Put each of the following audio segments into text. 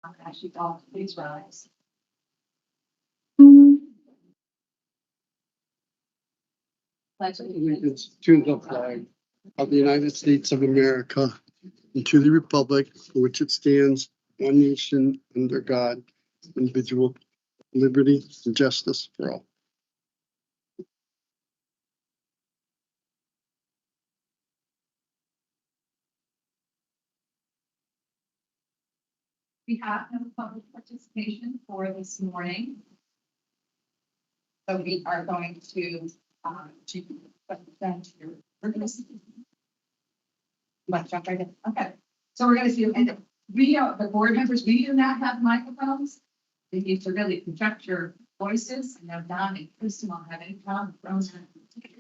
I'm going to ask you all to please rise. Pledge Allegiance to the flag of the United States of America and to the republic for which it stands, one nation under God, individual, liberty and justice for all. We have no public participation for this morning. So we are going to let's jump right in. Okay. So we're going to do, and we are the board members, we do not have microphones. You need to really project your voices. I know Don and Kristen won't have any problem throwing your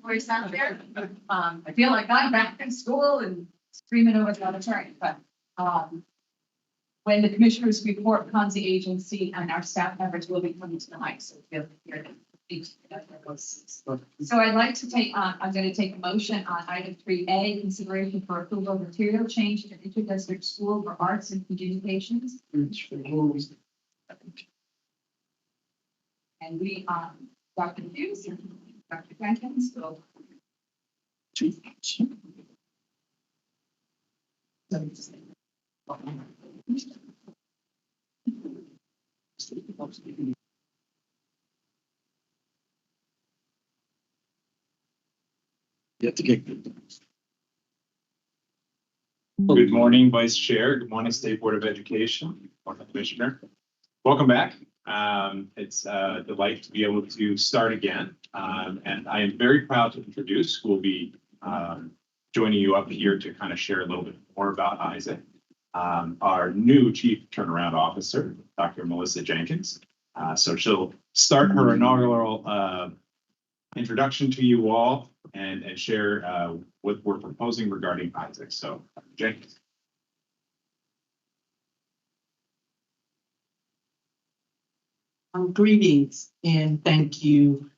voice out there. I feel like I'm back in school and screaming over the auditorium, but when the commissioners report comes the agency and our staff members will be coming to the mic, so we'll hear them. So I'd like to take, I'm going to take a motion on item 3A, consideration for approval of material change to interdistrict school for arts and communications. And we, Dr. Hughes and Dr. Jenkins will. You have to get. Good morning, Vice Chair. Good morning, State Board of Education, Morning, Commissioner. Welcome back. It's a delight to be able to start again. And I am very proud to introduce, we'll be joining you up here to kind of share a little bit more about Isaac, our new Chief Turnaround Officer, Dr. Melissa Jenkins. So she'll start her inaugural introduction to you all and share what we're proposing regarding Isaac. So, Jenkins. Greetings and thank you,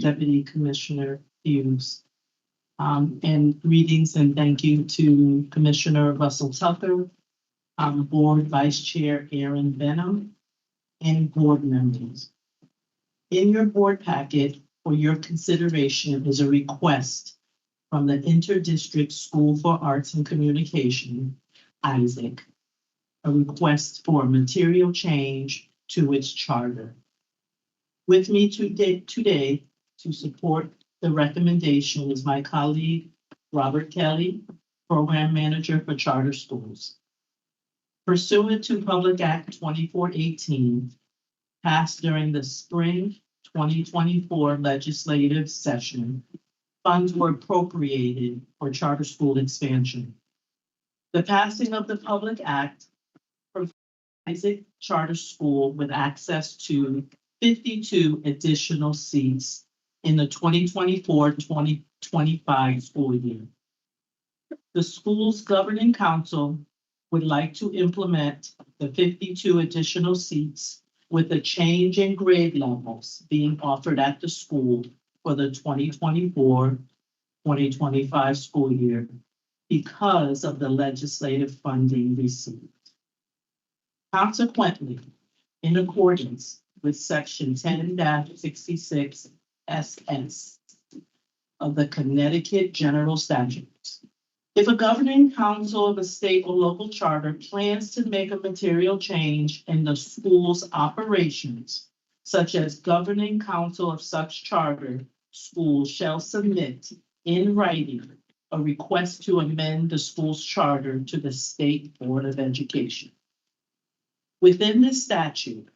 Deputy Commissioner Hughes. And greetings and thank you to Commissioner Russell Tucker, Board Vice Chair Aaron Benham, and board members. In your board packet for your consideration is a request from the Interdistrict School for Arts and Communication, Isaac, a request for material change to its charter. With me today to support the recommendation is my colleague, Robert Kelly, Program Manager for Charter Schools. Pursuant to Public Act 2418, passed during the spring 2024 legislative session, funds were appropriated for charter school expansion. The passing of the Public Act provides Isaac Charter School with access to 52 additional seats in the 2024-2025 school year. The school's governing council would like to implement the 52 additional seats with a change in grade levels being offered at the school for the 2024-2025 school year because of the legislative funding received. Consequently, in accordance with Section 10-66 SS of the Connecticut General Statutes, if a governing council of a state or local charter plans to make a material change in the school's operations, such as governing council of such charter, school shall submit in writing a request to amend the school's charter to the State Board of Education. Within this statute,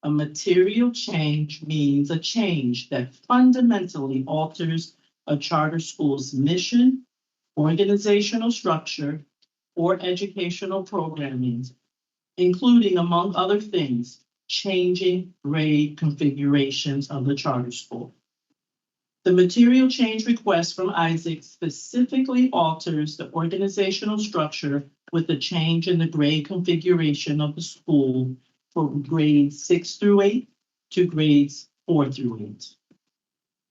a material change means a change that fundamentally alters a charter school's mission, organizational structure, or educational programming, including, among other things, changing grade configurations of the charter school. The material change request from Isaac specifically alters the organizational structure with a change in the grade configuration of the school from grades 6 through 8 to grades 4 through 8.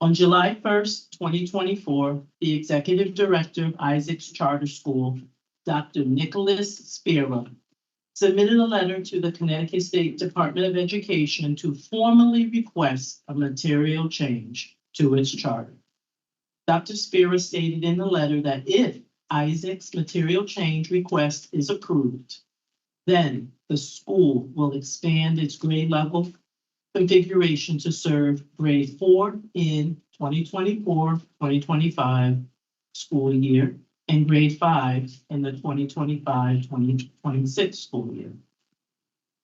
On July 1st, 2024, the Executive Director of Isaac's Charter School, Dr. Nicholas Spira, submitted a letter to the Connecticut State Department of Education to formally request a material change to its charter. Dr. Spira stated in the letter that if Isaac's material change request is approved, then the school will expand its grade level configuration to serve grade 4 in 2024-2025 school year and grade 5 in the 2025-2026 school year.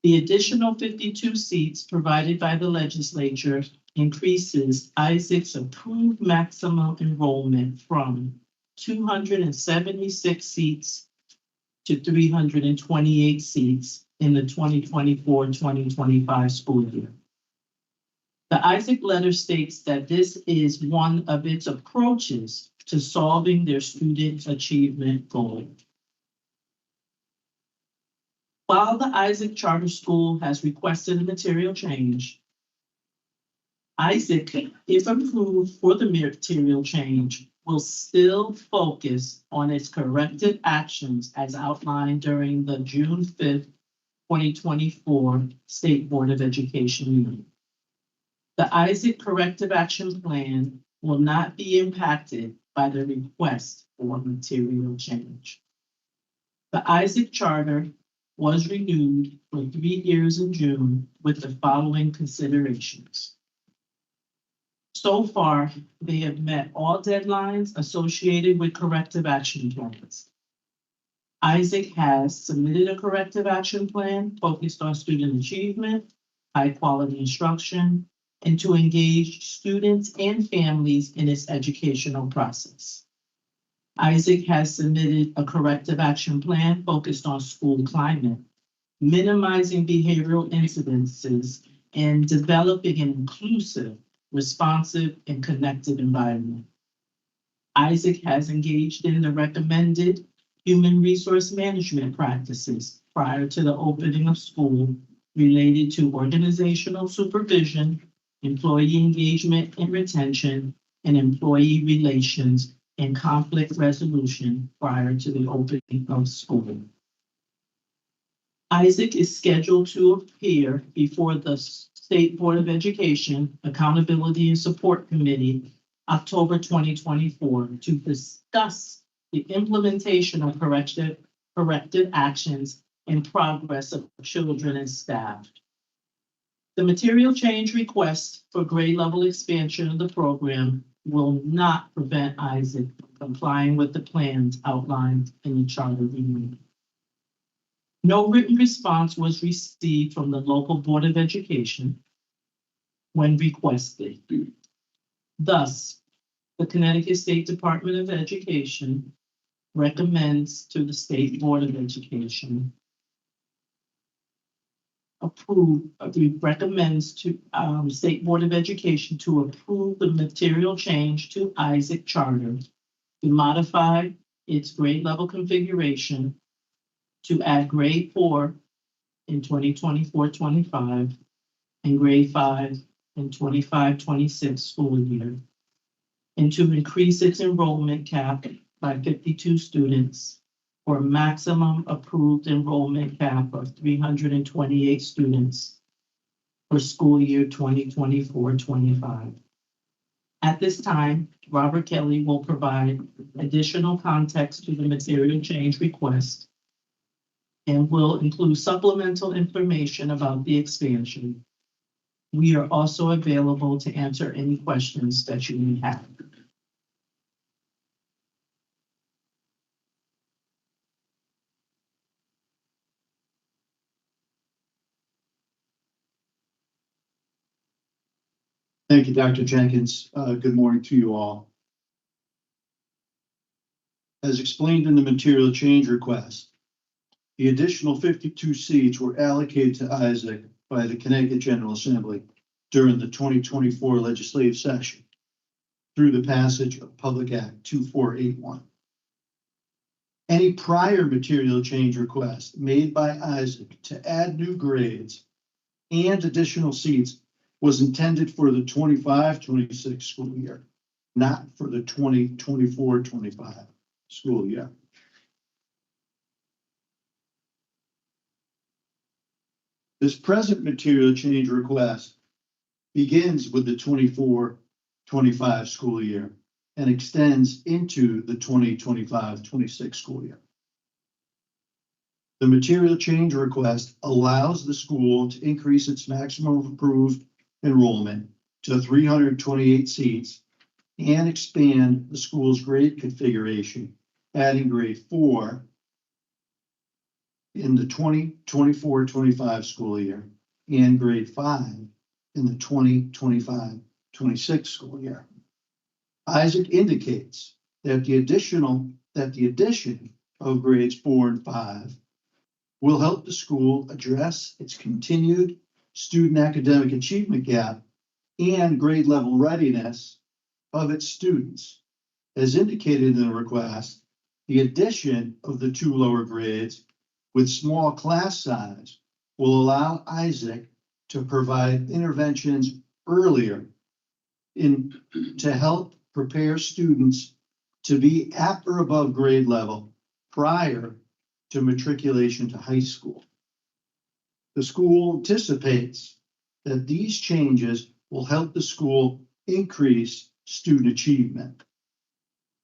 The additional 52 seats provided by the legislature increases Isaac's approved maximum enrollment from 276 seats to 328 seats in the 2024-2025 school year. The Isaac letter states that this is one of its approaches to solving their student achievement goal. While the Isaac Charter School has requested a material change, Isaac, if approved for the material change, will still focus on its corrective actions as outlined during the June 5th, 2024 State Board of Education meeting. The Isaac Corrective Action Plan will not be impacted by the request for material change. The Isaac Charter was renewed for 3 years in June with the following considerations. So far, they have met all deadlines associated with corrective action plans. Isaac has submitted a corrective action plan focused on student achievement, high quality instruction, and to engage students and families in its educational process. Isaac has submitted a corrective action plan focused on school climate, minimizing behavioral incidences, and developing an inclusive, responsive, and connected environment. Isaac has engaged in the recommended human resource management practices prior to the opening of school related to organizational supervision, employee engagement and retention, and employee relations and conflict resolution prior to the opening of school. Isaac is scheduled to appear before the State Board of Education Accountability and Support Committee October 2024 to discuss the implementation of corrective actions and progress of children and staff. The material change request for grade level expansion of the program will not prevent Isaac from complying with the plans outlined in the charter renewal. No written response was received from the local Board of Education when requested. Thus, the Connecticut State Department of Education recommends to the State Board of Education recommends to State Board of Education to approve the material change to Isaac Charter to modify its grade level configuration to add grade 4 in 2024-25 and grade 5 in 25-26 school year, and to increase its enrollment cap by 52 students for a maximum approved enrollment cap of 328 students for school year 2024-25. At this time, Robert Kelly will provide additional context to the material change request and will include supplemental information about the expansion. We are also available to answer any questions that you may have. Thank you, Dr. Jenkins. Good morning to you all. As explained in the material change request, the additional 52 seats were allocated to Isaac by the Connecticut General Assembly during the 2024 legislative session through the passage of Public Act 2481. Any prior material change request made by Isaac to add new grades and additional seats was intended for the 25-26 school year, not for the 2024-25 school year. This present material change request begins with the 24-25 school year and extends into the 2025-26 school year. The material change request allows the school to increase its maximum approved enrollment to 328 seats and expand the school's grade configuration, adding grade 4 in the 2024-25 school year and grade 5 in the 2025-26 school year. Isaac indicates that the addition of grades 4 and 5 will help the school address its continued student academic achievement gap and grade level readiness of its students. As indicated in the request, the addition of the 2 lower grades with small class size will allow Isaac to provide interventions earlier to help prepare students to be at or above grade level prior to matriculation to high school. The school anticipates that these changes will help the school increase student achievement.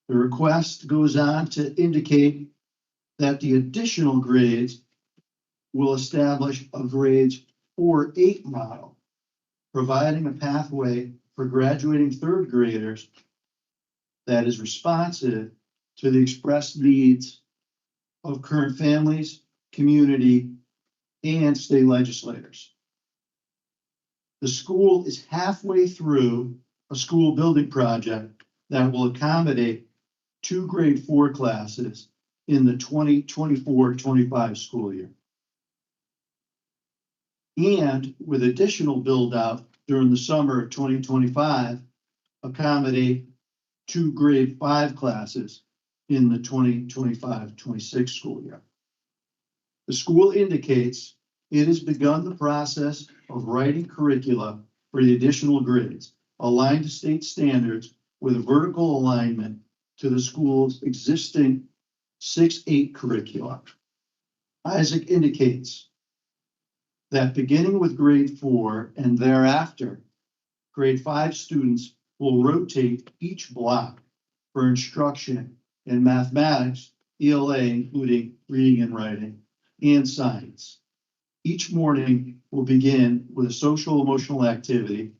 The request goes on to indicate that the additional grades will establish a grades 4-8 model, providing a pathway for graduating third graders that is responsive to the expressed needs of current families, community, and state legislators. The school is halfway through a school building project that will accommodate 2 grade 4 classes in the 2024-25 school year. And with additional build out during the summer of 2025, accommodate 2 grade 5 classes in the 2025-26 school year. The school indicates it has begun the process of writing curricula for the additional grades aligned to state standards with a vertical alignment to the school's existing 6-8 curricula. Isaac indicates that beginning with grade 4 and thereafter, grade 5 students will rotate each block for instruction in mathematics, ELA, including reading and writing, and science. Each morning will begin with a social emotional activity,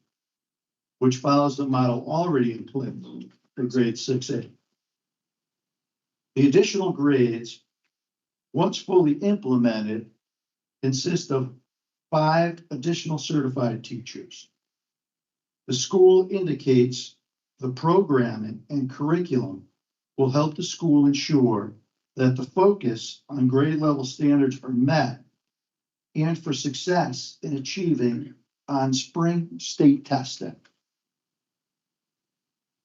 which follows the model already in place for grade 6-8. The additional grades, once fully implemented, consist of 5 additional certified teachers. The school indicates the programming and curriculum will help the school ensure that the focus on grade level standards are met and for success in achieving on spring state testing.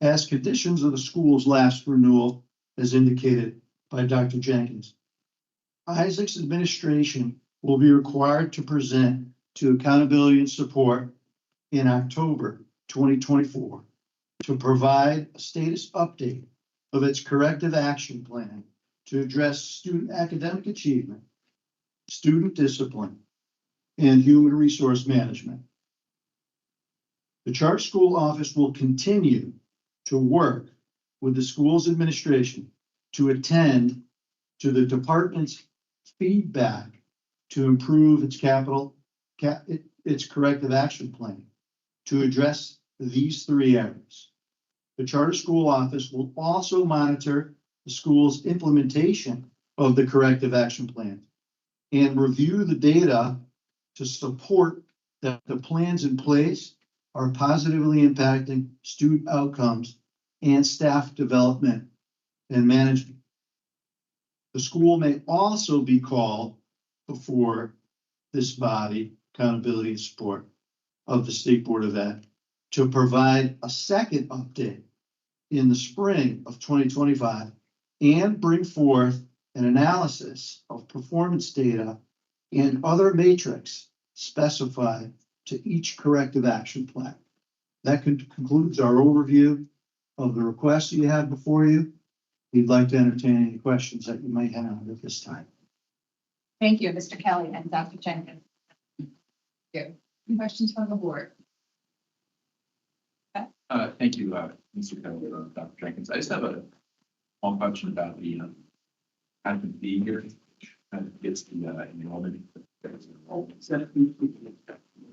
As conditions of the school's last renewal, as indicated by Dr. Jenkins, Isaac's administration will be required to present to Accountability and Support in October 2024 to provide a status update of its corrective action plan to address student academic achievement, student discipline, and human resource management. The Charter School Office will continue to work with the school's administration to attend to the department's feedback to improve its its corrective action plan to address these 3 areas. The Charter School Office will also monitor the school's implementation of the corrective action plan and review the data to support that the plans in place are positively impacting student outcomes and staff development and management. The school may also be called before this body, Accountability and Support of the State Board of Ed, to provide a second update in the spring of 2025 and bring forth an analysis of performance data and other metrics specified to each corrective action plan. That concludes our overview of the requests you have before you. We'd like to entertain any questions that you might have at this time. Thank you, Mr. Kelly and Dr. Jenkins. you. Any questions from the board? Thank you, Mr. Kelly, Dr. Jenkins. I just have a small question about the kind of fee here. Kind of gets the enrollment. Of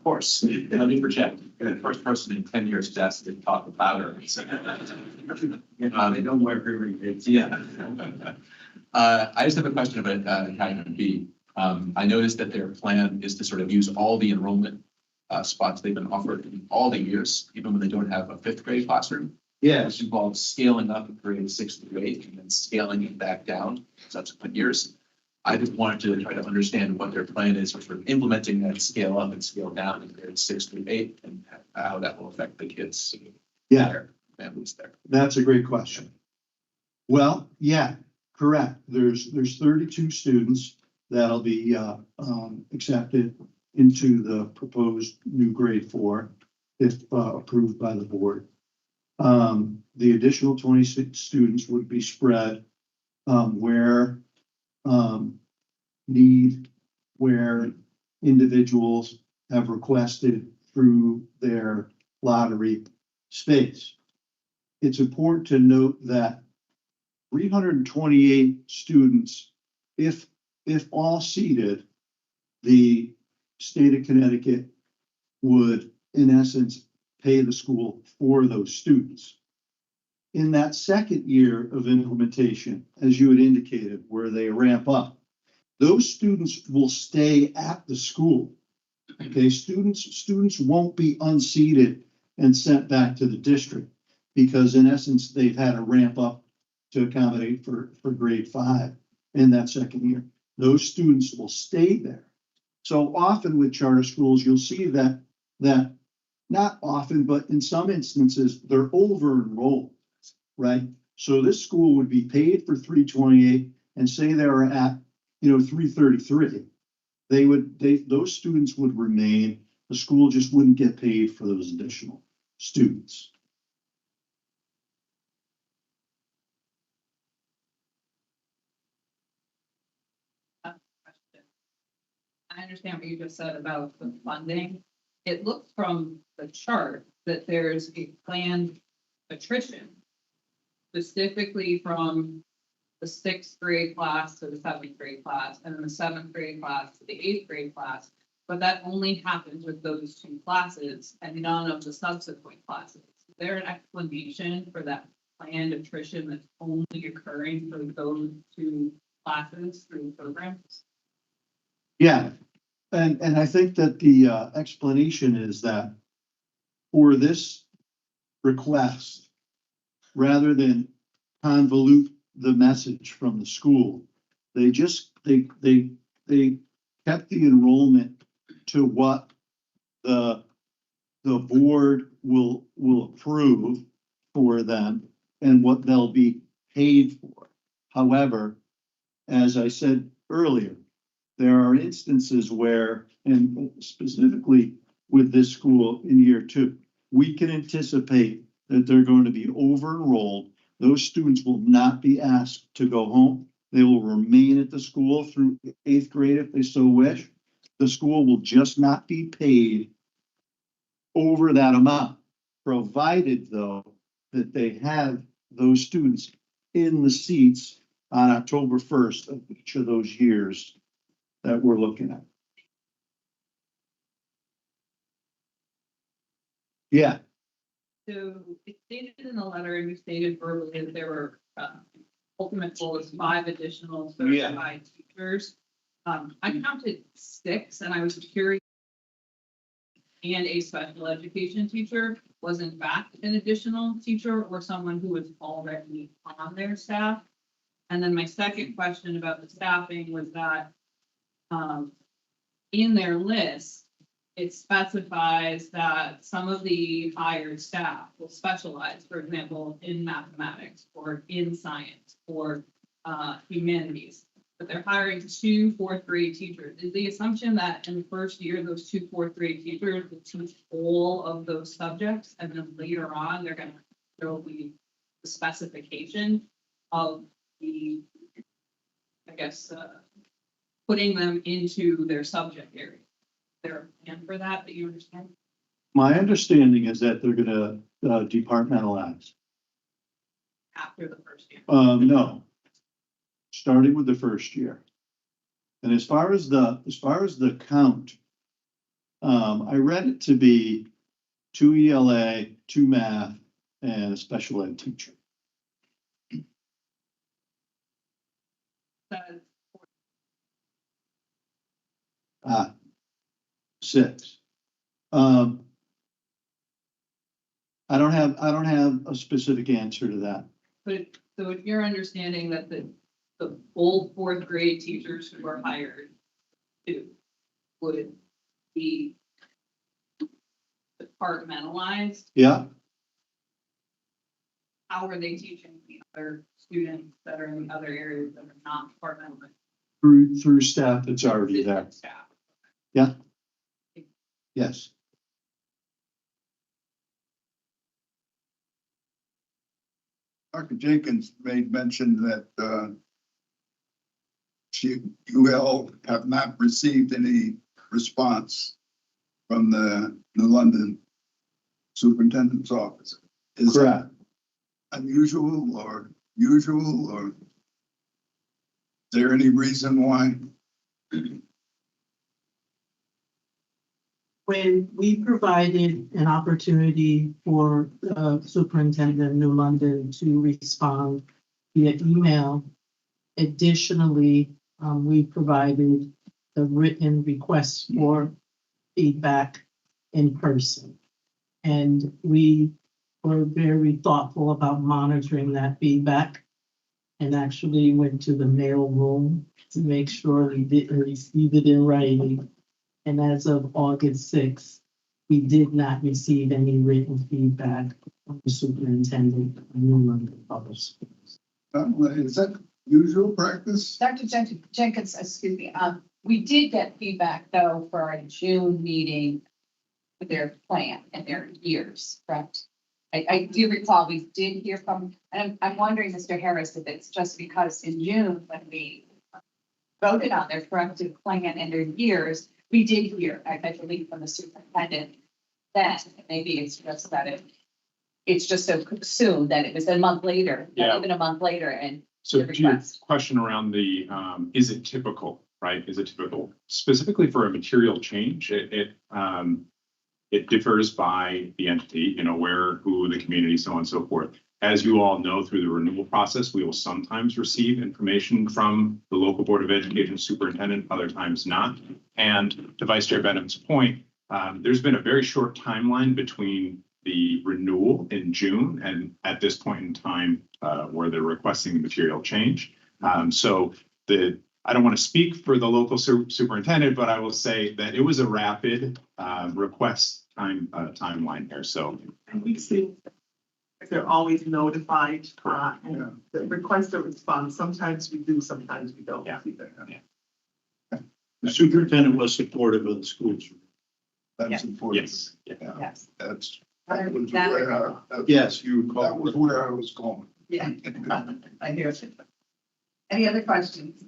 course, let me project. The first person in 10 years to ask to talk about her. They don't wear it's yeah. I just have a question about Academy B. I noticed that their plan is to sort of use all the enrollment spots they've been offered in all the years, even when they don't have a 5th grade classroom. Yes. Which involves scaling up in grades 6 through 8 and then scaling it back down in subsequent years. I just wanted to try to understand what their plan is for sort of implementing that scale up and scale down in grades 6 through 8 and how that will affect the kids. Yeah. Their families there. That's a great question. Well, yeah, correct. There's 32 students that'll be accepted into the proposed new grade 4 if approved by the board. The additional 26 students would be spread where need, where individuals have requested through their lottery space. It's important to note that 328 students, if all seated, the state of Connecticut would, in essence, pay the school for those students. In that second year of implementation, as you had indicated, where they ramp up, those students will stay at the school. Okay, students won't be unseated and sent back to the district because in essence, they've had to ramp up to accommodate for grade 5 in that second year. Those students will stay there. So often with charter schools, you'll see that not often, but in some instances, they're over enrolled, right? So this school would be paid for 328 and say they were at, 333. Those students would remain. The school just wouldn't get paid for those additional students. I understand what you just said about the funding. It looks from the chart that there's a planned attrition specifically from the 6th grade class to the 7th grade class and then the 7th grade class to the 8th grade class. But that only happens with those 2 classes and none of the subsequent classes. Is there an explanation for that planned attrition that's only occurring for those 2 classes through the programs? Yeah, and I think that the explanation is that for this request, rather than convolute the message from the school, they kept the enrollment to what the board will approve for them and what they'll be paid for. However, as I said earlier, there are instances where, and specifically with this school in year 2, we can anticipate that they're going to be over enrolled. Those students will not be asked to go home. They will remain at the school through 8th grade if they so wish. The school will just not be paid over that amount, provided though that they have those students in the seats on October 1st of each of those years that we're looking at. Yeah. So it stated in the letter and you stated verbally that there were ultimate goal is 5 additional certified teachers. I counted 6 and I was curious. And a special education teacher was in fact an additional teacher or someone who was already on their staff. And then my second question about the staffing was that in their list, it specifies that some of the hired staff will specialize, for example, in mathematics or in science or humanities. But they're hiring 2 4th grade teachers. Is the assumption that in the first year, those 2 4th grade teachers will teach all of those subjects, and then later on, there will be the specification of the, I guess, putting them into their subject area? there a plan for that you understand? My understanding is that they're gonna departmentalize. After the first year? No. Starting with the first year. And as far as the count, I read it to be 2 ELA, 2 math, and a special ed teacher. Says 6. I don't have a specific answer to that. But so if you're understanding that the old fourth grade teachers who were hired to would be departmentalized, Yeah, how are they teaching the other students that are in other areas that are not departmentalized? through staff that's already there. Staff. Yes. Dr. Jenkins made mention that UL have not received any response from the New London Superintendent's Office. Is Correct. that unusual or usual, or is there any reason why? When we provided an opportunity for Superintendent New London to respond via email, additionally, we provided the written request for feedback in person. And we were very thoughtful about monitoring that feedback and actually went to the mail room to make sure we didn't receive it in writing. And as of August 6th, we did not receive any written feedback from the superintendent of New London Public Schools. Is that usual practice? Dr. Jenkins, excuse me, we did get feedback though for our June meeting with their plan and their years, correct? I do recall we did hear from, and I'm wondering, Mr. Harris, if it's just because in June when we voted on their corrective plan and their years, we did hear, I believe, from the superintendent then, maybe it's just that it's just so soon that it was a month later, Yeah. not even a month later, and So the to your request. question around the, is it typical, right? Is it typical? Specifically for a material change, it differs by the entity, where, who, the community, so on and so forth. As you all know, through the renewal process, we will sometimes receive information from the local Board of Education superintendent, other times not. And to Vice Chair Benham's point, there's been a very short timeline between the renewal in June and at this point in time where they're requesting the material change. So I don't want to speak for the local superintendent, but I will say that it was a rapid request timeline here. So And we see if they're always notified, and the request a response, sometimes we do, sometimes we don't. Yeah. The superintendent was supportive of the schools. That's important. yes, yeah. Yes. That's, Other that was than that- where, Yes, you recall. that was where I was going. Yeah, I hear it. Any other questions?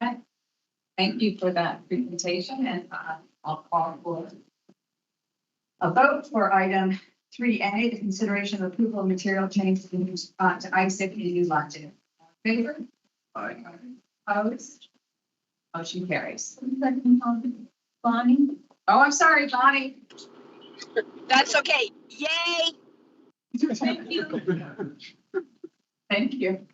Okay, thank you for that presentation, and I'll call for a vote for item 3A, the consideration of approval of material change to ISIC in New London. Favor? Aye. Opposed? Motion carries. Bonnie? Oh, I'm sorry, Bonnie. That's okay. Yay! Thank you. Thank you.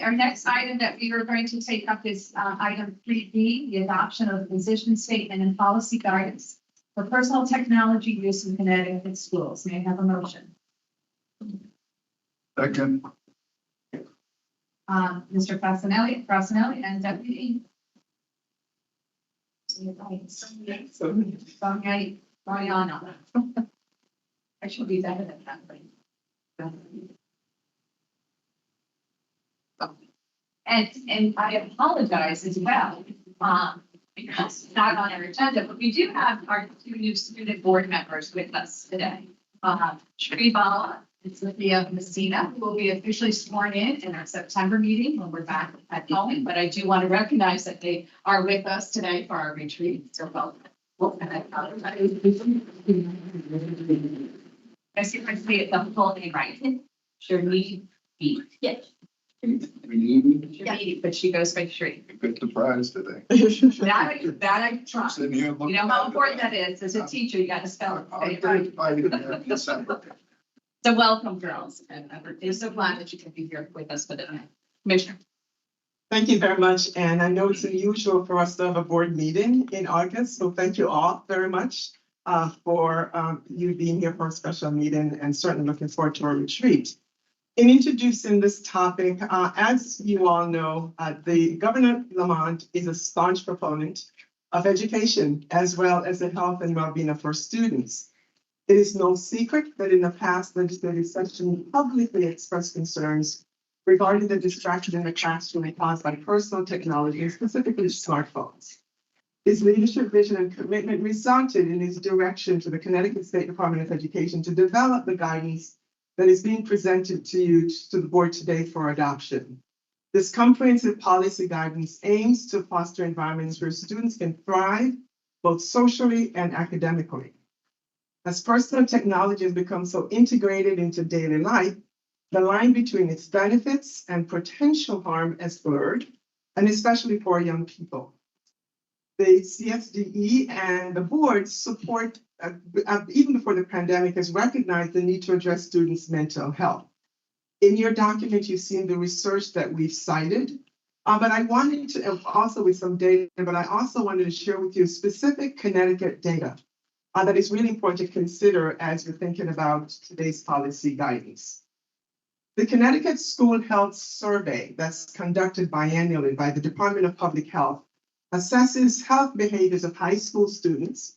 Our next item that we are going to take up is item 3B, the adoption of the position statement and policy guidance for personal technology use in Connecticut schools. May I have a motion? Second, Mr. Frassinelli and Deputy. Mariano. I should be better than that. And I apologize as well, because it's not on our agenda, but we do have our two new student board members with us today. Shri Bala and Cynthia Messina, who will be officially sworn in our September meeting when we're back at home. But I do want to recognize that they are with us today for our retreat. So welcome. I see if I say it the full name right. Shirley B. Yes. Shirley, but she goes by Shri. Good surprise today. That I trust. Sitting here You looking know how at important it. that is. As a teacher, you got to spell I'll it do right. it by December. So welcome, girls. And we're so glad that you can be here with us for the night. Commissioner. Thank you very much. And I know it's unusual for us to have a board meeting in August, so thank you all very much for you being here for a special meeting, and certainly looking forward to our retreat. In introducing this topic, as you all know, the Governor Lamont is a staunch proponent of education as well as the health and well-being of our students. It is no secret that in the past legislative session publicly expressed concerns regarding the distraction in the classroom caused by personal technology, and specifically smartphones. His leadership vision and commitment resulted in his direction to the Connecticut State Department of Education to develop the guidance that is being presented to you, to the board today for adoption. This comprehensive policy guidance aims to foster environments where students can thrive both socially and academically. As personal technology has become so integrated into daily life, the line between its benefits and potential harm has blurred, and especially for young people. The CSDE and the board support, even before the pandemic, has recognized the need to address students' mental health. In your document, you've seen the research that we've cited, but I wanted to also with some data, but I also wanted to share with you specific Connecticut data that is really important to consider as you're thinking about today's policy guidance. The Connecticut School Health Survey that's conducted biannually by the Department of Public Health assesses health behaviors of high school students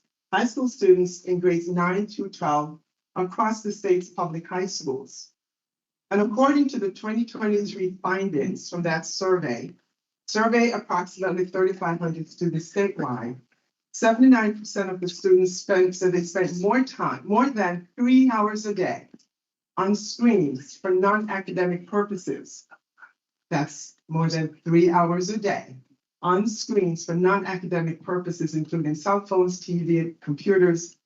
in grades 9 through 12 across the state's public high schools. And according to the 2023 findings from that survey approximately 3,500 students statewide, 79% of the students spent more than 3 hours a day on screens for non-academic purposes. That's more than 3 hours a day on screens for non-academic purposes, including cell phones, TV, computers,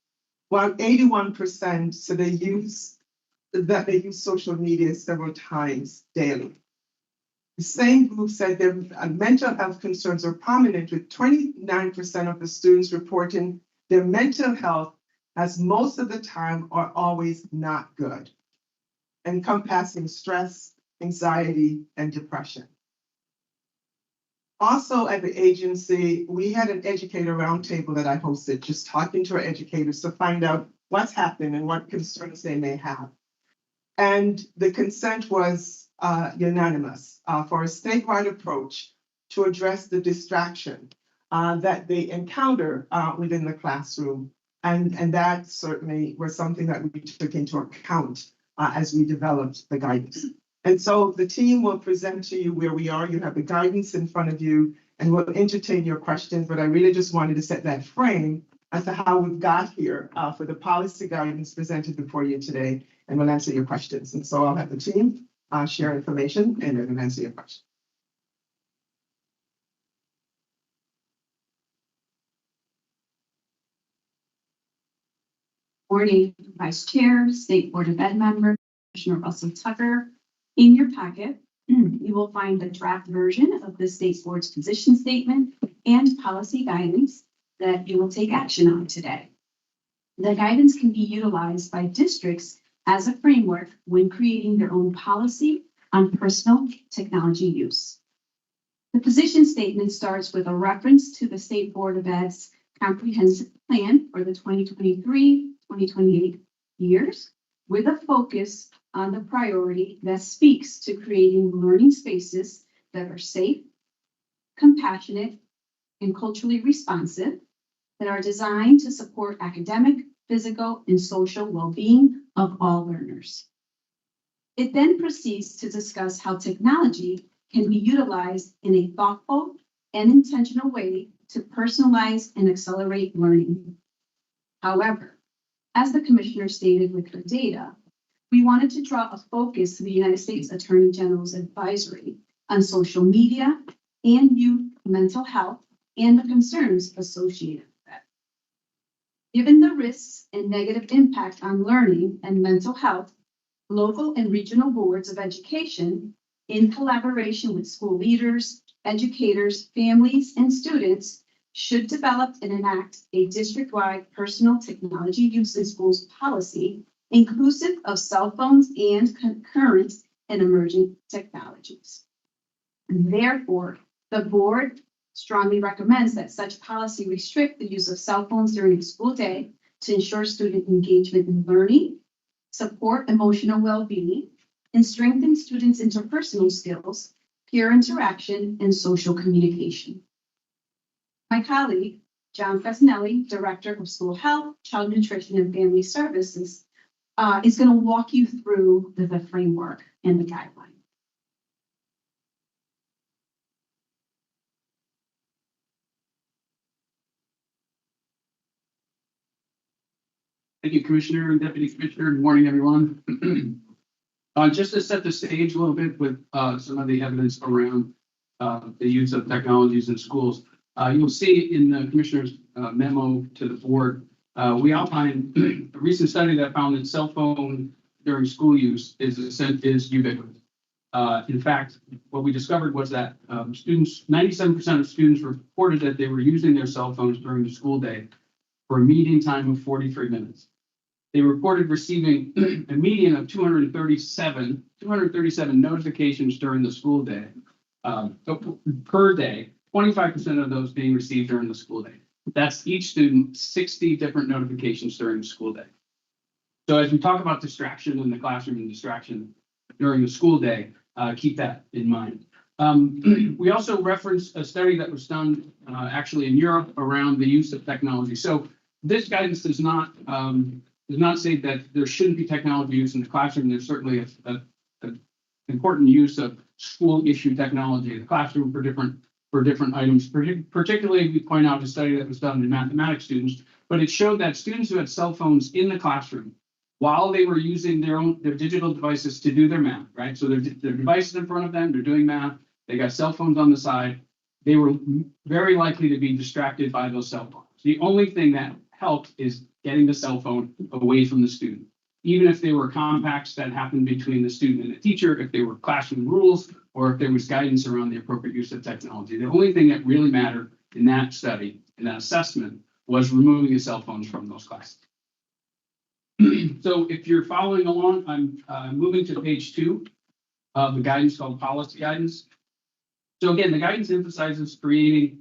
while 81% said they use social media several times daily. The same group said their mental health concerns are prominent, with 29% of the students reporting their mental health as most of the time or always not good, encompassing stress, anxiety, and depression. Also at the agency, we had an educator roundtable that I hosted, just talking to our educators to find out what's happening and what concerns they may have. And the consent was unanimous for a statewide approach to address the distraction that they encounter within the classroom. And that certainly was something that we took into account as we developed the guidance. And so the team will present to you where we are. You have the guidance in front of you, and we'll entertain your questions. But I really just wanted to set that frame as to how we've got here for the policy guidance presented before you today, and we'll answer your questions. And so I'll have the team share information and then answer your questions. Morning, Vice Chair, State Board of Ed member, Commissioner Russell Tucker. In your packet, you will find a draft version of the State Board's position statement and policy guidance that you will take action on today. The guidance can be utilized by districts as a framework when creating their own policy on personal technology use. The position statement starts with a reference to the State Board of Ed's comprehensive plan for the 2023-2028 years, with a focus on the priority that speaks to creating learning spaces that are safe, compassionate, and culturally responsive, that are designed to support academic, physical, and social well-being of all learners. It then proceeds to discuss how technology can be utilized in a thoughtful and intentional way to personalize and accelerate learning. However, as the commissioner stated with her data, we wanted to draw a focus to the United States Attorney General's advisory on social media and youth mental health and the concerns associated with that. Given the risks and negative impact on learning and mental health, local and regional boards of education, in collaboration with school leaders, educators, families, and students, should develop and enact a district-wide personal technology use in schools policy, inclusive of cell phones and concurrent and emerging technologies. And therefore, the board strongly recommends that such policy restrict the use of cell phones during the school day to ensure student engagement in learning, support emotional well-being, and strengthen students' interpersonal skills, peer interaction, and social communication. My colleague, John Fesnelli, Director of School Health, Child Nutrition, and Family Services, is going to walk you through the framework and the guidelines. Thank you, Commissioner and Deputy Commissioner. Good morning, everyone. Just to set the stage a little bit with some of the evidence around the use of technologies in schools. You'll see in the Commissioner's memo to the board, we outlined a recent study that found that cell phone during school use is ubiquitous. In fact, what we discovered was that 97% of students reported that they were using their cell phones during the school day for a median time of 43 minutes. They reported receiving a median of 237 notifications during the school day, per day, 25% of those being received during the school day. That's each student 60 different notifications during the school day. So as we talk about distraction in the classroom and distraction during the school day, keep that in mind. We also referenced a study that was done actually in Europe around the use of technology. So this guidance does not say that there shouldn't be technology use in the classroom. There's certainly an important use of school issue technology in the classroom for different items. Particularly, we point out a study that was done in mathematics students, but it showed that students who had cell phones in the classroom while they were using their digital devices to do their math, right? So their devices in front of them, they're doing math, they got cell phones on the side, they were very likely to be distracted by those cell phones. The only thing that helped is getting the cell phone away from the student. Even if they were compacts that happened between the student and the teacher, if they were classroom rules, or if there was guidance around the appropriate use of technology. The only thing that really mattered in that study, in that assessment, was removing the cell phones from those classes. So if you're following along, I'm moving to page 2 of the guidance called Policy Guidance. So again, the guidance emphasizes creating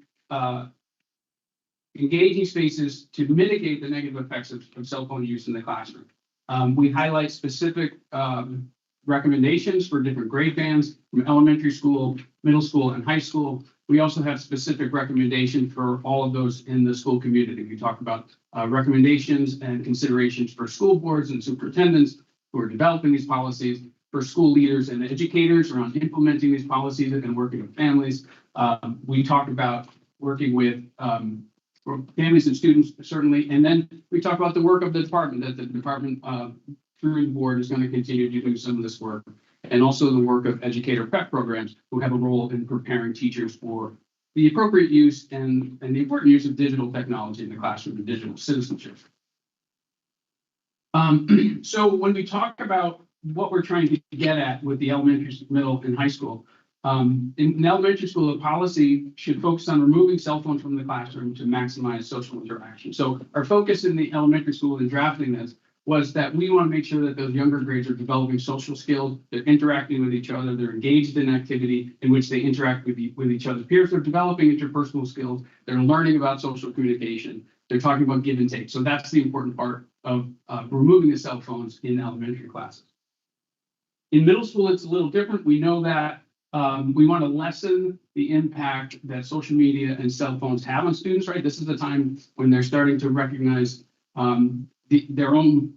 engaging spaces to mitigate the negative effects of cell phone use in the classroom. We highlight specific recommendations for different grade bands from elementary school, middle school, and high school. We also have specific recommendations for all of those in the school community. We talk about recommendations and considerations for school boards and superintendents who are developing these policies, for school leaders and educators around implementing these policies and working with families. We talk about working with families and students, certainly. And then we talk about the work of the department, that the department through the board is going to continue to do some of this work. And also the work of educator prep programs who have a role in preparing teachers for the appropriate use and the important use of digital technology in the classroom and digital citizenship. So when we talk about what we're trying to get at with the elementary, middle, and high school, in elementary school, the policy should focus on removing cell phones from the classroom to maximize social interaction. So our focus in the elementary school in drafting this was that we want to make sure that those younger grades are developing social skills, they're interacting with each other, they're engaged in activity in which they interact with each other's peers, they're developing interpersonal skills, they're learning about social communication, they're talking about give and take. So that's the important part of removing the cell phones in elementary classes. In middle school, it's a little different. We know that we want to lessen the impact that social media and cell phones have on students, right? This is the time when they're starting to recognize their own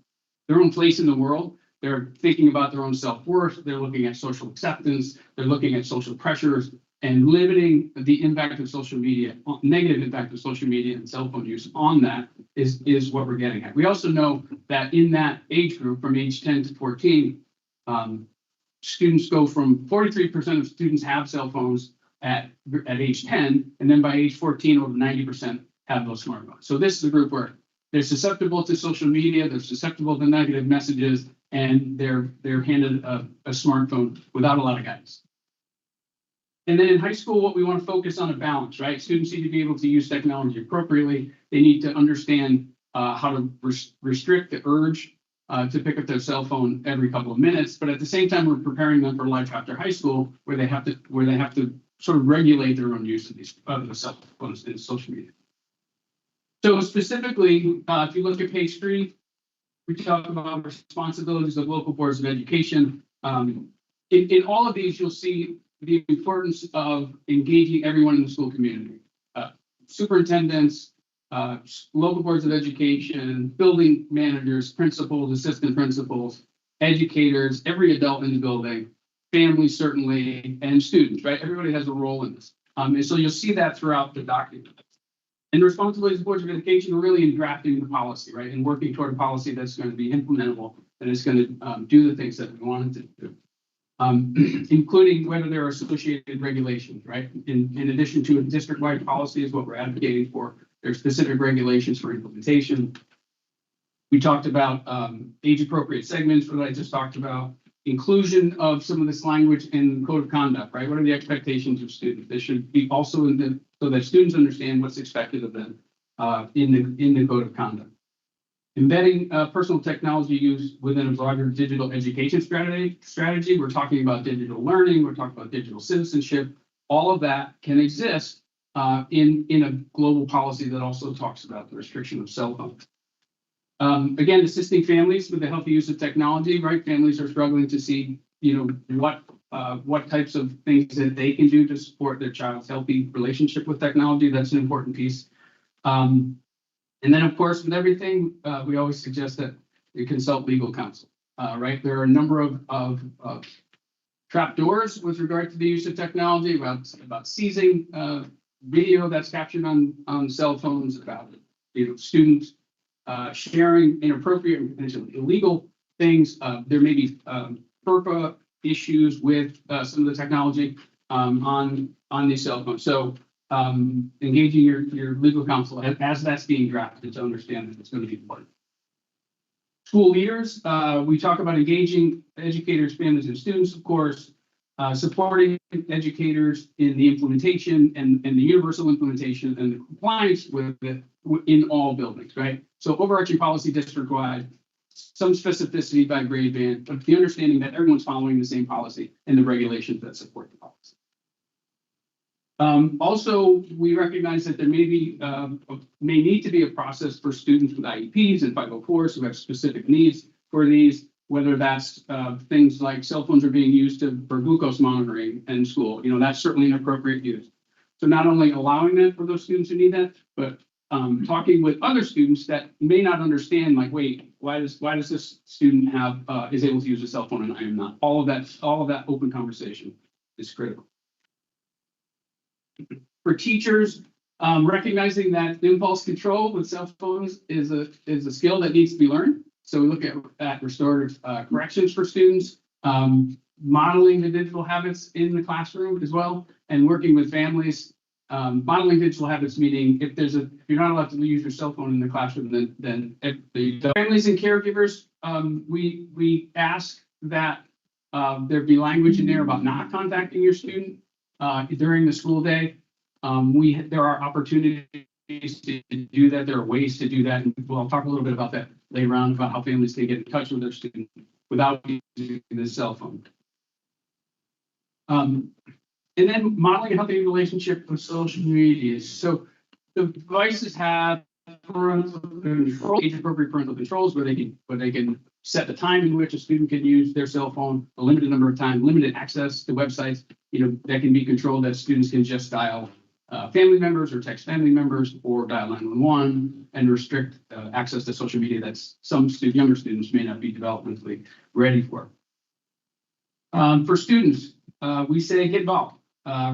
place in the world. They're thinking about their own self-worth. They're looking at social acceptance. They're looking at social pressures and limiting the impact of social media, negative impact of social media and cell phone use on that is what we're getting at. We also know that in that age group from age 10 to 14, students go from 43% of students have cell phones at age 10, and then by age 14, over 90% have those smartphones. So this is a group where they're susceptible to social media, they're susceptible to negative messages, and they're handed a smartphone without a lot of guidance. And then in high school, what we want to focus on a balance, right? Students need to be able to use technology appropriately. They need to understand how to restrict the urge to pick up their cell phone every couple of minutes. But at the same time, we're preparing them for life after high school, where they have to sort of regulate their own use of these the cell phones and social media. So specifically, if you look at page 3, we talk about responsibilities of local boards of education. In all of these, you'll see the importance of engaging everyone in the school community. Superintendents, local boards of education, building managers, principals, assistant principals, educators, every adult in the building, families certainly, and students, right? Everybody has a role in this. And so you'll see that throughout the document. And the responsibilities of boards of education are really in drafting the policy, right? And working toward a policy that's going to be implementable and is going to do the things that we want it to do. Including whether there are associated regulations, right? In addition to a district-wide policy is what we're advocating for. There's specific regulations for implementation. We talked about age-appropriate segments, what I just talked about. Inclusion of some of this language in the code of conduct, right? What are the expectations of students? They should be also so that students understand what's expected of them in the code of conduct. Embedding personal technology use within a broader digital education strategy. We're talking about digital learning. We're talking about digital citizenship. All of that can exist in a global policy that also talks about the restriction of cell phones. Again, assisting families with the healthy use of technology, right? Families are struggling to see, what types of things that they can do to support their child's healthy relationship with technology. That's an important piece. And then, of course, with everything, we always suggest that you consult legal counsel, right? There are a number of trapdoors with regard to the use of technology, about seizing video that's captured on cell phones, about students sharing inappropriate and potentially illegal things. There may be FERPA issues with some of the technology on these cell phones. So engaging your legal counsel as that's being drafted to understand that it's going to be important. School leaders, we talk about engaging educators, families, and students, of course, supporting educators in the implementation and the universal implementation and the compliance with it in all buildings, right? So overarching policy district-wide, some specificity by grade band, but the understanding that everyone's following the same policy and the regulations that support the policy. Also, we recognize that there may need to be a process for students with IEPs and 504s who have specific needs for these, whether that's things like cell phones are being used for glucose monitoring in school. That's certainly an appropriate use. So not only allowing that for those students who need that, but talking with other students that may not understand, like, wait, why does this student is able to use a cell phone and I am not? All of that open conversation is critical. For teachers, recognizing that impulse control with cell phones is a skill that needs to be learned. So we look at restorative corrections for students, modeling the digital habits in the classroom as well, and working with families. Modeling digital habits, meaning if you're not allowed to use your cell phone in the classroom, then the families and caregivers, we ask that there be language in there about not contacting your student during the school day. There are opportunities to do that. There are ways to do that. And I'll talk a little bit about that later on, about how families can get in touch with their student without using the cell phone. And then modeling a healthy relationship with social media. So the devices have parental control, age-appropriate parental controls, where they can set the time in which a student can use their cell phone, a limited number of times, limited access to websites, that can be controlled, that students can just dial family members or text family members or dial 911 and restrict access to social media that some younger students may not be developmentally ready for. For students, we say get involved.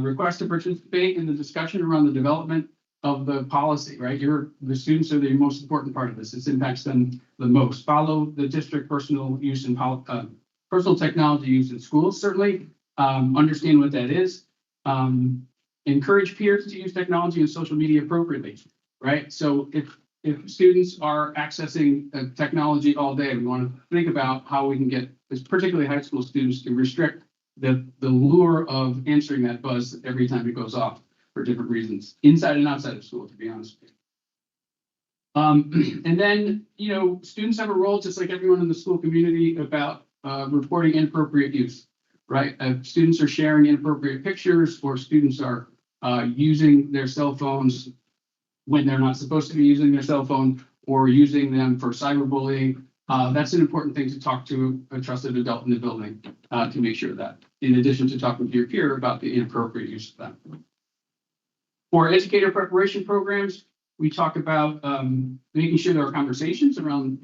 Request to participate in the discussion around the development of the policy, right? The students are the most important part of this. This impacts them the most. Follow the district personal use and personal technology use in schools, certainly. Understand what that is. Encourage peers to use technology and social media appropriately, right? So if students are accessing technology all day, we want to think about how we can get, particularly high school students, to restrict the lure of answering that buzz every time it goes off for different reasons, inside and outside of school, to be honest with you. And then, students have a role, just like everyone in the school community, about reporting inappropriate use, right? Students are sharing inappropriate pictures, or students are using their cell phones when they're not supposed to be using their cell phone, or using them for cyberbullying. That's an important thing to talk to a trusted adult in the building to make sure of that, in addition to talking to your peer about the inappropriate use of that. For educator preparation programs, we talk about making sure there are conversations around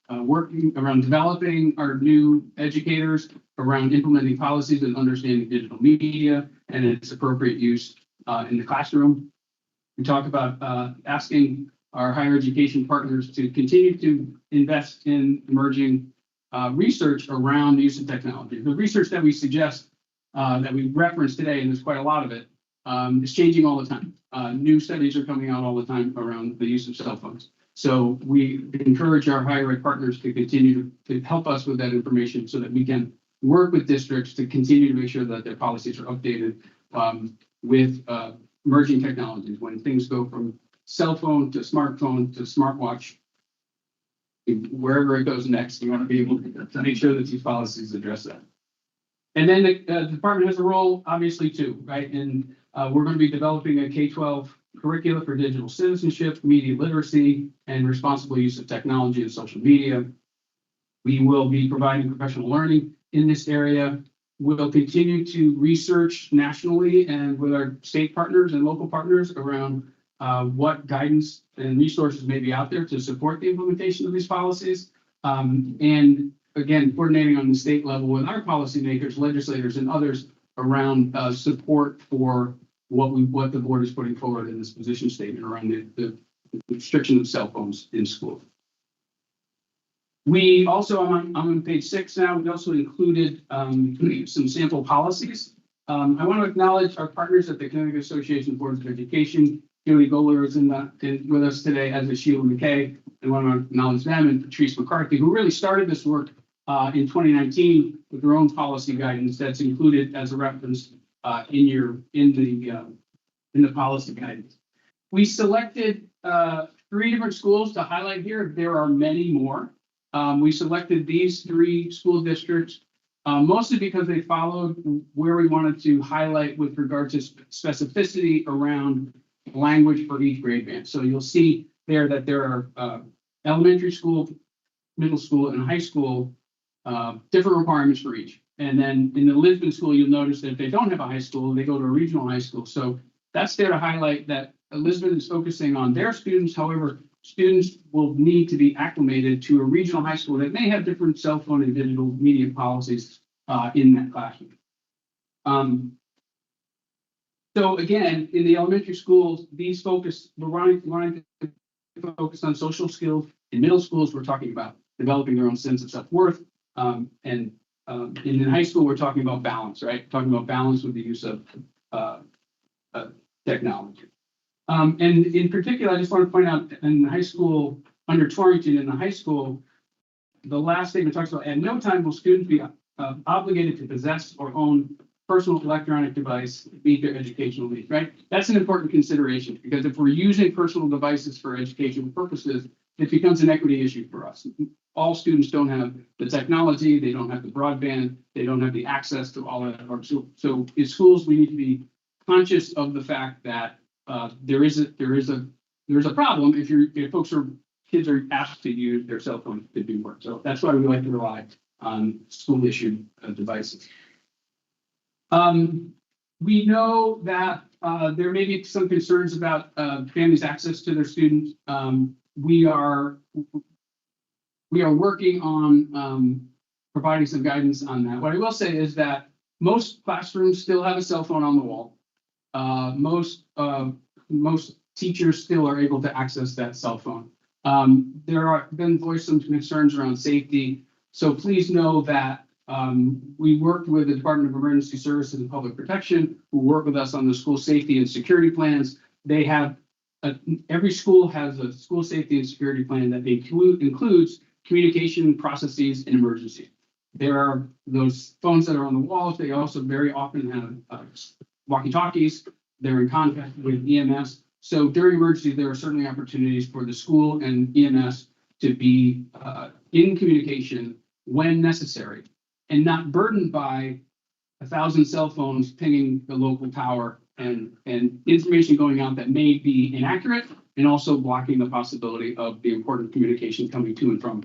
working around developing our new educators, around implementing policies and understanding digital media and its appropriate use in the classroom. We talk about asking our higher education partners to continue to invest in emerging research around the use of technology. The research that we suggest, that we referenced today, and there's quite a lot of it, is changing all the time. New studies are coming out all the time around the use of cell phones. So we encourage our higher ed partners to continue to help us with that information so that we can work with districts to continue to make sure that their policies are updated with emerging technologies. When things go from cell phone to smartphone to smartwatch, wherever it goes next, we want to be able to make sure that these policies address that. And then the department has a role, obviously, too, right? And we're going to be developing a K-12 curricula for digital citizenship, media literacy, and responsible use of technology and social media. We will be providing professional learning in this area. We'll continue to research nationally and with our state partners and local partners around what guidance and resources may be out there to support the implementation of these policies. And again, coordinating on the state level with our policymakers, legislators, and others around support for what the board is putting forward in this position statement around the restriction of cell phones in schools. We also, I'm on page 6 now, we also included some sample policies. I want to acknowledge our partners at the Connecticut Association of Boards of Education. Julie Goller is with us today, as is Sheila McKay. I want to acknowledge them, and Patrice McCarthy, who really started this work in 2019 with their own policy guidance that's included as a reference in the policy guidance. We selected 3 different schools to highlight here. There are many more. We selected these 3 school districts mostly because they followed where we wanted to highlight with regard to specificity around language for each grade band. So you'll see there that there are elementary school, middle school, and high school different requirements for each. And then in the Lisbon school, you'll notice that if they don't have a high school, they go to a regional high school. So that's there to highlight that Lisbon is focusing on their students. However, students will need to be acclimated to a regional high school that may have different cell phone and digital media policies in that classroom. So again, in the elementary schools, these we're wanting to focus on social skills. In middle schools, we're talking about developing their own sense of self-worth. And in high school, we're talking about balance, right? Talking about balance with the use of technology. And in particular, I just want to point out in high school, under Torrington in the high school, the last statement talks about, at no time will students be obligated to possess or own personal electronic device to meet their educational needs, right? That's an important consideration, because if we're using personal devices for educational purposes, it becomes an equity issue for us. All students don't have the technology, they don't have the broadband, they don't have the access to all of that. So in schools, we need to be conscious of the fact that there is a problem if kids are asked to use their cell phone to do work. So that's why we like to rely on school issued devices. We know that there may be some concerns about families' access to their students. We are working on providing some guidance on that. What I will say is that most classrooms still have a cell phone on the wall. Most teachers still are able to access that cell phone. There are been voiced some concerns around safety. So please know that we worked with the Department of Emergency Services and Public Protection, who work with us on the school safety and security plans. They have every school has a school safety and security plan that includes communication processes and emergency. There are those phones that are on the walls. They also very often have walkie-talkies. They're in contact with EMS. So during emergency, there are certainly opportunities for the school and EMS to be in communication when necessary and not burdened by 1,000 cell phones pinging the local tower and information going out that may be inaccurate and also blocking the possibility of the important communication coming to and from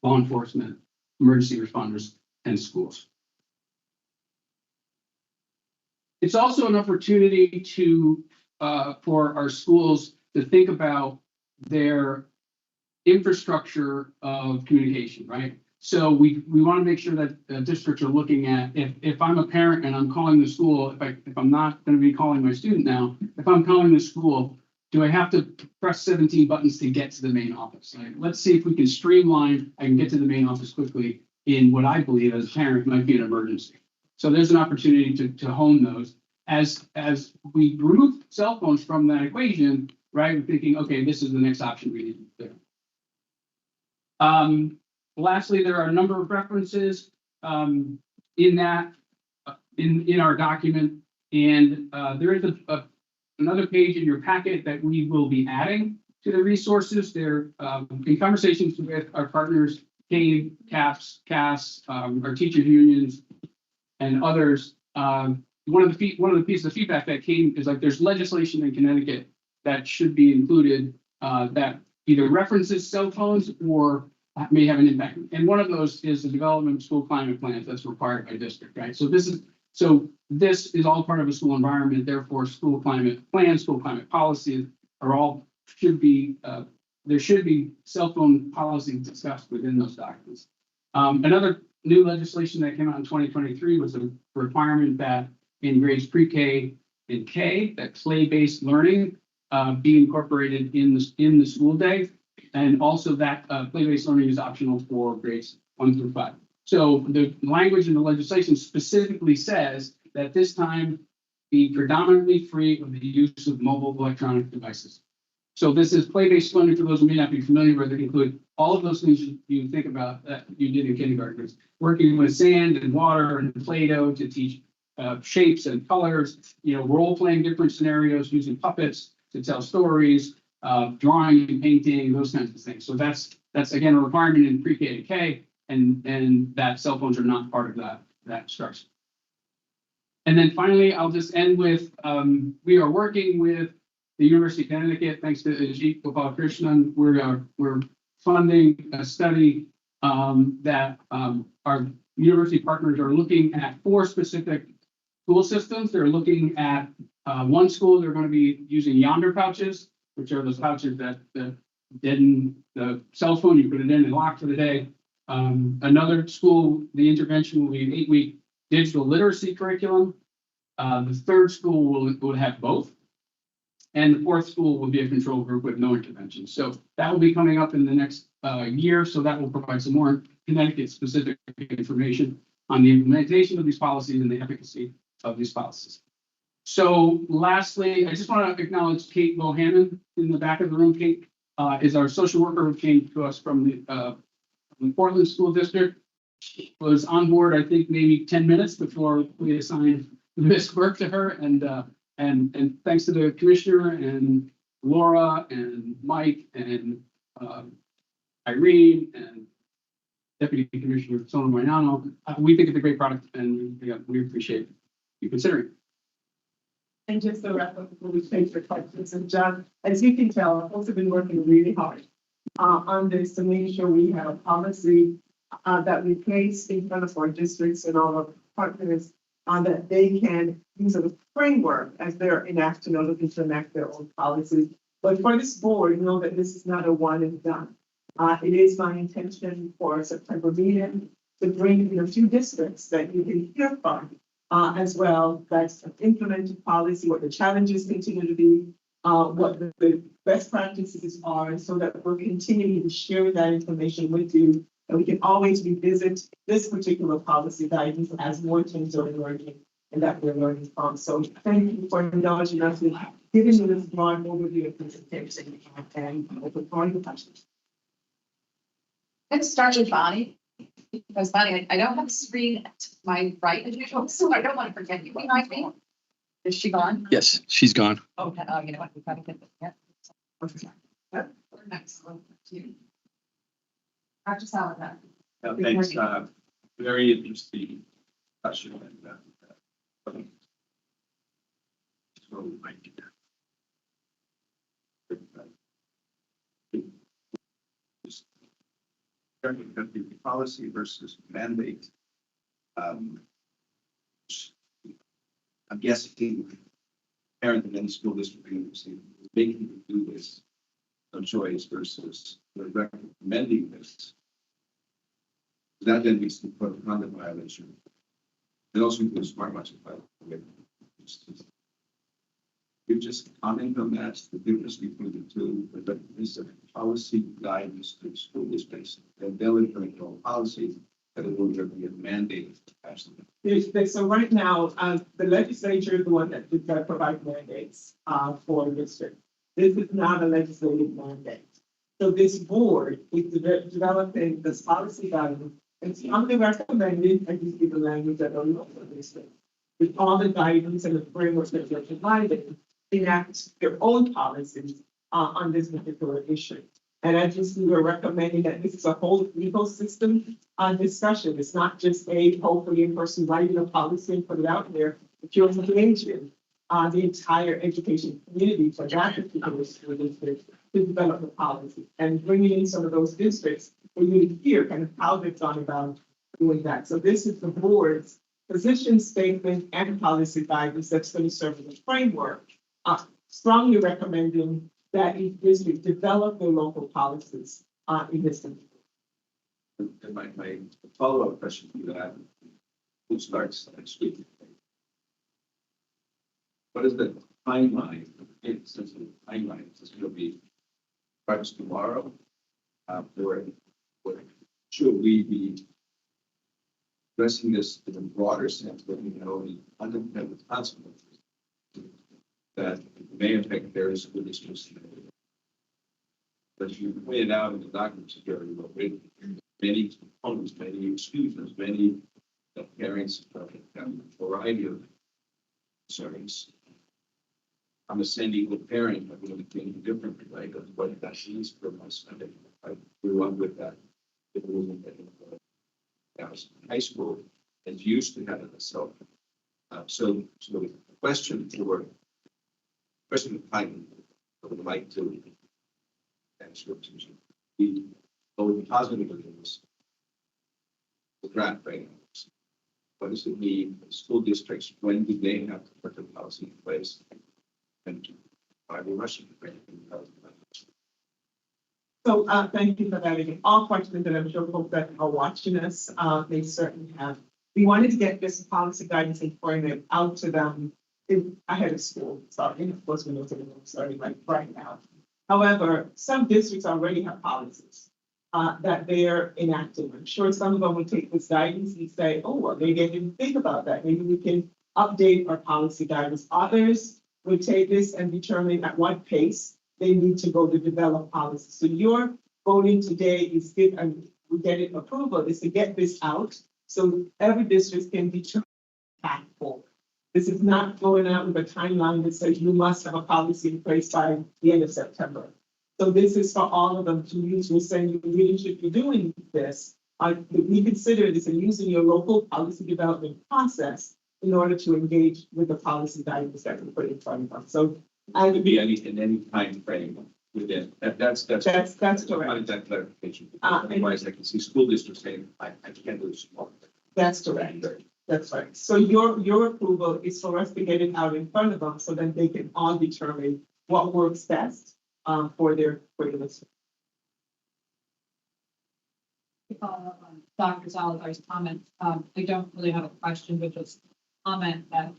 law enforcement, emergency responders, and schools. It's also an opportunity to for our schools to think about their infrastructure of communication, right? So we want to make sure that districts are looking at if I'm a parent and I'm calling the school, if I'm not going to be calling my student now, if I'm calling the school, do I have to press 17 buttons to get to the main office? Like, let's see if we can streamline. I can get to the main office quickly in what I believe as a parent might be an emergency. So there's an opportunity to hone those. As we remove cell phones from that equation, right? We're thinking, okay, this is the next option we need to do. Lastly, there are a number of references in that in our document, and there is another page in your packet that we will be adding to the resources. There, in conversations with our partners, CAVE, CAPS, CAS, our teachers unions, and others. One of the pieces of feedback that came is like there's legislation in Connecticut that should be included that either references cell phones or may have an impact. And one of those is the development of school climate plans that's required by district, right? So this is all part of a school environment. Therefore, school climate plans, school climate policies are all there should be cell phone policy discussed within those documents. Another new legislation that came out in 2023 was a requirement that in grades pre-K and K, that play-based learning be incorporated in the school day. And also that play-based learning is optional for grades 1 through 5. So the language in the legislation specifically says that this time be predominantly free of the use of mobile electronic devices. So this is play-based learning. For those who may not be familiar with it, include all of those things you think about that you did in kindergarten. Working with sand and water and Play-Doh to teach shapes and colors, role-playing different scenarios using puppets to tell stories, drawing and painting, those kinds of things. So that's again a requirement in pre-K to K, and that cell phones are not part of that structure. And then finally, I'll just end with we are working with the University of Connecticut, thanks to Ajit Gopalakrishnan. We're funding a study that our university partners are looking at 4 specific school systems. They're looking at one school. They're going to be using Yonder pouches, which are those pouches that deaden the cell phone. You put it in and lock for the day. Another school, the intervention will be an 8-week digital literacy curriculum. The third school will have both. And the 4th school will be a control group with no intervention. So that will be coming up in the next year. So that will provide some more Connecticut-specific information on the implementation of these policies and the efficacy of these policies. So lastly, I just want to acknowledge Kate Bohannon in the back of the room. Kate is our social worker who came to us from the Portland School District. She was on board, I think, maybe 10 minutes before we assigned this work to her. And thanks to the commissioner and Laura and Mike and Irene and Deputy Commissioner Sona Marinano, we think it's a great product, and we appreciate you considering it. And just to wrap up before we change the questions, and John, as you can tell, folks have been working really hard on this to make sure we have a policy that we place in front of our districts and all of our partners that they can use as a framework as they're enacting or looking to enact their own policies. But for this board, know that this is not a one and done. It is my intention for September meeting to bring in a few districts that you can hear from, as well, that's implemented policy, what the challenges continue to be, what the best practices are, so that we're continuing to share that information with you. And we can always revisit this particular policy guidance as more things are emerging and that we're learning from. So thank you for indulging us in giving you this broad overview of presentation and open for your questions. Let's start with Bonnie, because Bonnie, I don't have a screen to my right as usual, so I don't want to forget you behind me. Is she gone? Yes, she's gone. Okay, you know what, we probably get that. Yeah. Next one, too. Dr. Salavat. Thanks, very interesting discussion. So, The policy versus mandate. I'm guessing parent in any school district making you do this, no choice versus recommending this. That then means to put on the violation. It also includes smart matching violation. You just comment on that, the difference between the two, but this is a policy guidance to school districts, and they'll implement all policies, that it will be a mandate to pass them. So right now, the legislature is the one that provides mandates for district. This is not a legislative mandate. So this board is developing this policy guidance, and strongly recommended, and you see the language that are local district, with all the guidance and the framework that they're providing, enact their own policies on this particular issue. And as you see, we're recommending that this is a whole ecosystem discussion. It's not just hopefully in person writing a policy and put it out there, but you're engaging the entire education community for that particular school district to develop the policy and bringing in some of those districts for you to hear kind of how they've gone about doing that. So this is the board's position statement and policy guidance that's going to serve as a framework, strongly recommending that each district develop their local policies in this country. And my follow-up question to that, who starts next week? What is the timeline? It's a timeline. Is this going to be starts tomorrow? Or should we be addressing this in a broader sense, that we know the unintended consequences that may affect various school districts? As you pointed out in the documents, many components, many excuses, many parents have a variety of concerns. I'm a San Diego parent, I'm going to be thinking differently, right? Of what that means for my son. I grew up with that. It wasn't high school is used to having a cell phone. So the question of time, I would like to answer the positive news. The draft right now. What does it mean for school districts? When do they have to put the policy in place? And why are we rushing to bring it? So thank you for that. Again, all questions that I'm sure folks that are watching us, they certainly have. We wanted to get this policy guidance and framework out to them ahead of school. So of course we know to starting like right now. However, some districts already have policies that they're enacting. I'm sure some of them will take this guidance and say, oh, well, maybe I didn't think about that. Maybe we can update our policy guidance. Others will take this and determine at what pace they need to go to develop policy. So your voting today is we get it approval is to get this out so every district can determine path forward. This is not going out with a timeline that says you must have a policy in place by the end of September. So this is for all of them to use. We're saying you really should be doing this. We consider this and using your local policy development process in order to engage with the policy guidance that we put in front of us. So it could be in any time frame within. That's correct. That clarification. Otherwise, I can see school districts saying, I can't do this. That's correct. That's right. So your approval is for us to get it out in front of them so that they can all determine what works best for their list. To follow up on Dr. Salazar's comment, I don't really have a question, but just comment that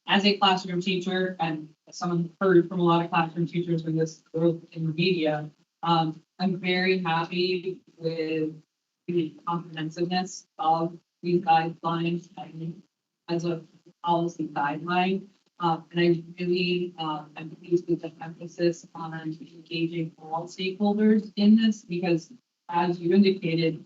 as a classroom teacher and someone heard from a lot of classroom teachers with this growth in media, I'm very happy with the comprehensiveness of these guidelines and as a policy guideline. And I really am pleased with the emphasis on engaging all stakeholders in this because, as you indicated,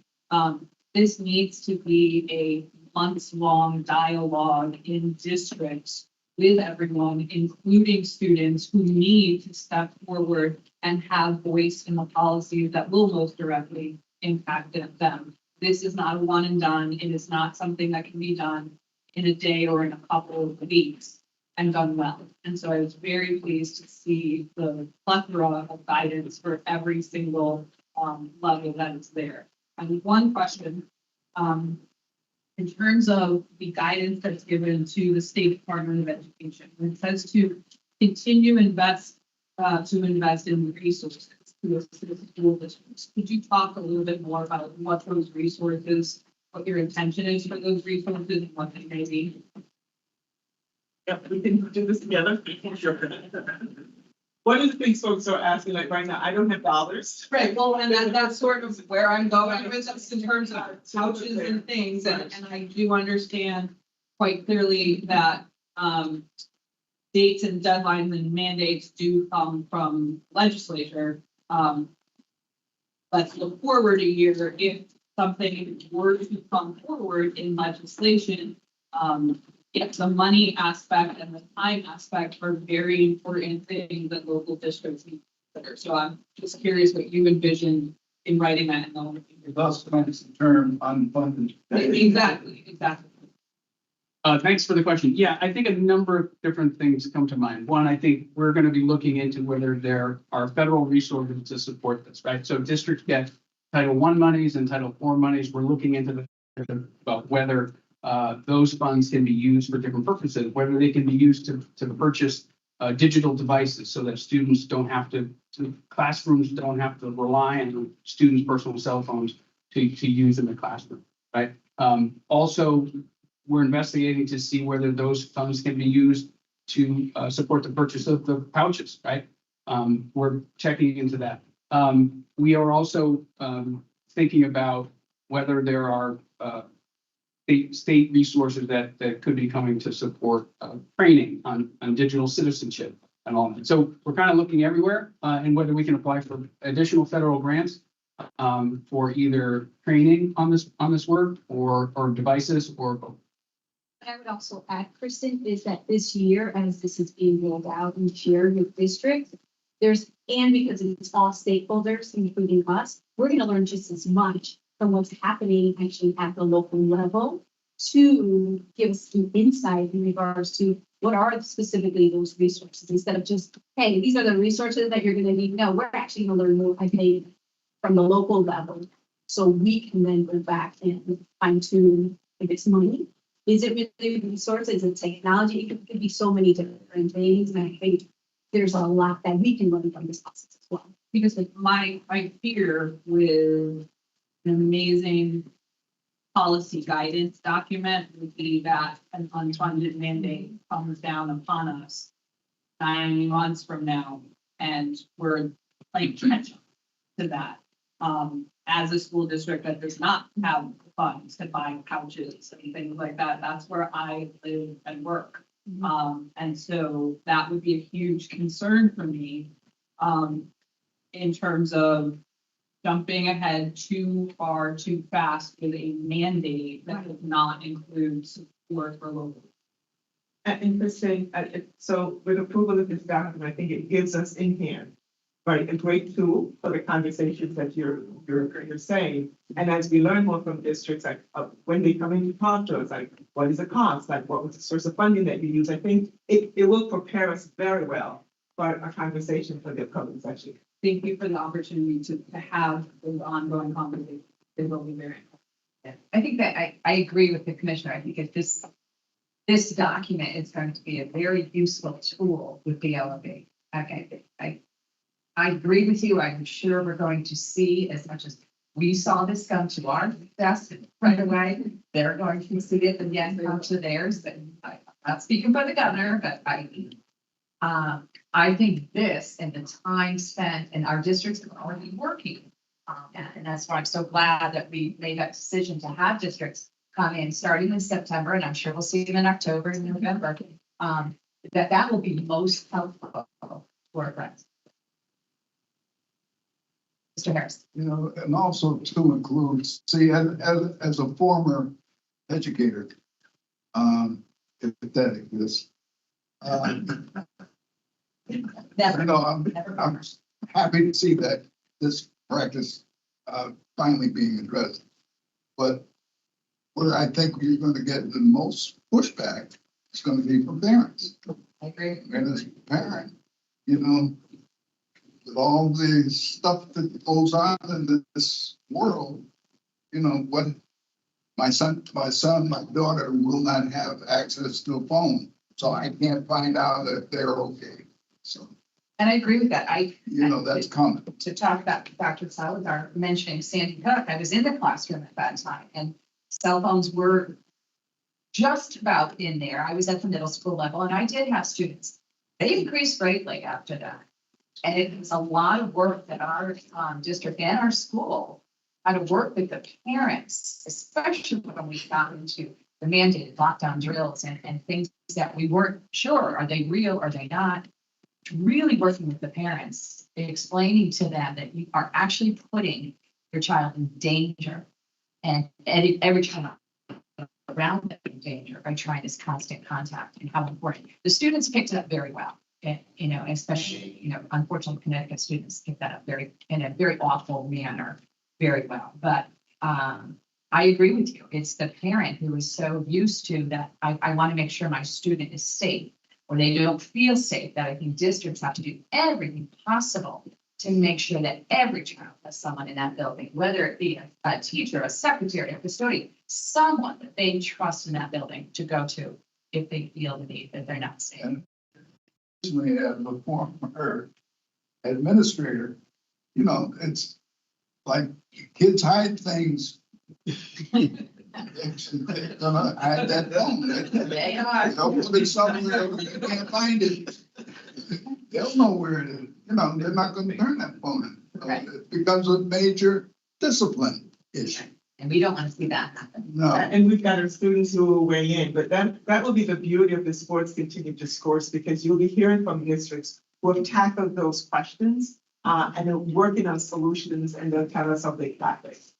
this needs to be a months-long dialogue in districts with everyone, including students who need to step forward and have voice in the policies that will most directly impact them. This is not a one and done. It is not something that can be done in a day or in a couple of weeks and done well. And so I was very pleased to see the plethora of guidance for every single level that is there. And one question, in terms of the guidance that's given to the State Department of Education, it says to continue to invest in resources to assist school districts. Could you talk a little bit more about what those resources, what your intention is for those resources, and what they may be? Yep, we can do this together. Sure. One of the things folks are asking, like right now, I don't have dollars. Right, well, and that's sort of where I'm going with this in terms of couches and things, and I do understand quite clearly that dates and deadlines and mandates do come from legislature. Let's look forward a year. If something were to come forward in legislation, if the money aspect and the time aspect are very important things that local districts need to consider. So I'm just curious what you envision in writing that in the Thus, the term unfunded. Exactly. Thanks for the question. Yeah, I think a number of different things come to mind. One, I think we're going to be looking into whether there are federal resources to support this, right? So districts get Title I monies and Title IV monies. We're looking into whether those funds can be used for different purposes, whether they can be used to purchase digital devices so that students don't have to classrooms don't have to rely on students' personal cell phones to use in the classroom, right? Also, we're investigating to see whether those funds can be used to support the purchase of the pouches, right? We're checking into that. We are also thinking about whether there are state resources that could be coming to support training on digital citizenship and all that. So we're kind of looking everywhere and whether we can apply for additional federal grants for either training on this work or devices or both. I would also add, Kristen, is that this year, as this is being rolled out and shared with districts, because it's all stakeholders, including us, we're going to learn just as much from what's happening actually at the local level to give us some insight in regards to what are specifically those resources instead of just, hey, these are the resources that you're going to need. No, we're actually going to learn more, I think, from the local level. So we can then go back and fine tune if it's money. Is it really resources? Is it technology? It could be so many different things. And I think there's a lot that we can learn from this process as well. Because my fear with an amazing policy guidance document would be that an unfunded mandate comes down upon us 9 months from now, and we're playing catch up to that. As a school district that does not have funds to buy couches and things like that, that's where I live and work. And so that would be a huge concern for me in terms of jumping ahead too far, too fast with a mandate that does not include support for local. And Kristen, so with approval of this document, I think it gives us in hand, right, a great tool for the conversations that you're saying. And as we learn more from districts, like when they come in to talk to us, like what is the cost, like what was the source of funding that you use? I think it will prepare us very well for a conversation for the upcoming session. Thank you for the opportunity to have those ongoing conversations. It will be very helpful. I think that I agree with the commissioner. I think if this document is going to be a very useful tool with the LOB. Okay, I agree with you. I'm sure we're going to see, as much as we saw this come to our desk right away, they're going to see it again come to theirs. But I'm not speaking for the governor, but I think this and the time spent, and our districts are already working. And that's why I'm so glad that we made that decision to have districts come in starting in September, and I'm sure we'll see them in October and November. That will be most helpful to our friends. Mr. Harris. You know, and also to include, see, as a former educator, if that exists, Never. you know, I'm happy to see that this practice finally being addressed. But where I think you're going to get the most pushback is going to be from parents. I agree. And as a parent, you know, with all the stuff that goes on in this world, you know, what my son, my daughter will not have access to a phone, so I can't find out if they're okay. So, and I agree with that. you know, that's coming. To talk about Dr. Salazar mentioning Sandy Hook, I was in the classroom at that time, and cell phones were just about in there. I was at the middle school level, and I did have students. They increased greatly after that. And it was a lot of work that our district and our school had to work with the parents, especially when we got into the mandated lockdown drills and things that we weren't sure, are they real, are they not? Really working with the parents, explaining to them that you are actually putting your child in danger, and every child around them in danger by trying this constant contact, and how important. The students picked it up very well. And, you know, especially, you know, unfortunately, Connecticut students pick that up in a very awful manner, very well. But I agree with you. It's the parent who is so used to that. I want to make sure my student is safe, or they don't feel safe. That I think districts have to do everything possible to make sure that every child has someone in that building, whether it be a teacher, a secretary, a custodian, someone that they trust in that building to go to if they feel the need that they're not safe. And as a former administrator, you know, it's like kids hide things. They're gonna hide that phone. They are. They'll put it somewhere where you can't find it. They'll know where it is. You know, they're not gonna turn that phone in. Right. It becomes a major discipline issue. And we don't want to see that happen. No. And we've got our students who will weigh in, but that will be the beauty of the sports continued discourse, because you'll be hearing from districts who have tackled those questions and are working on solutions, and they'll tell us how they tackle it.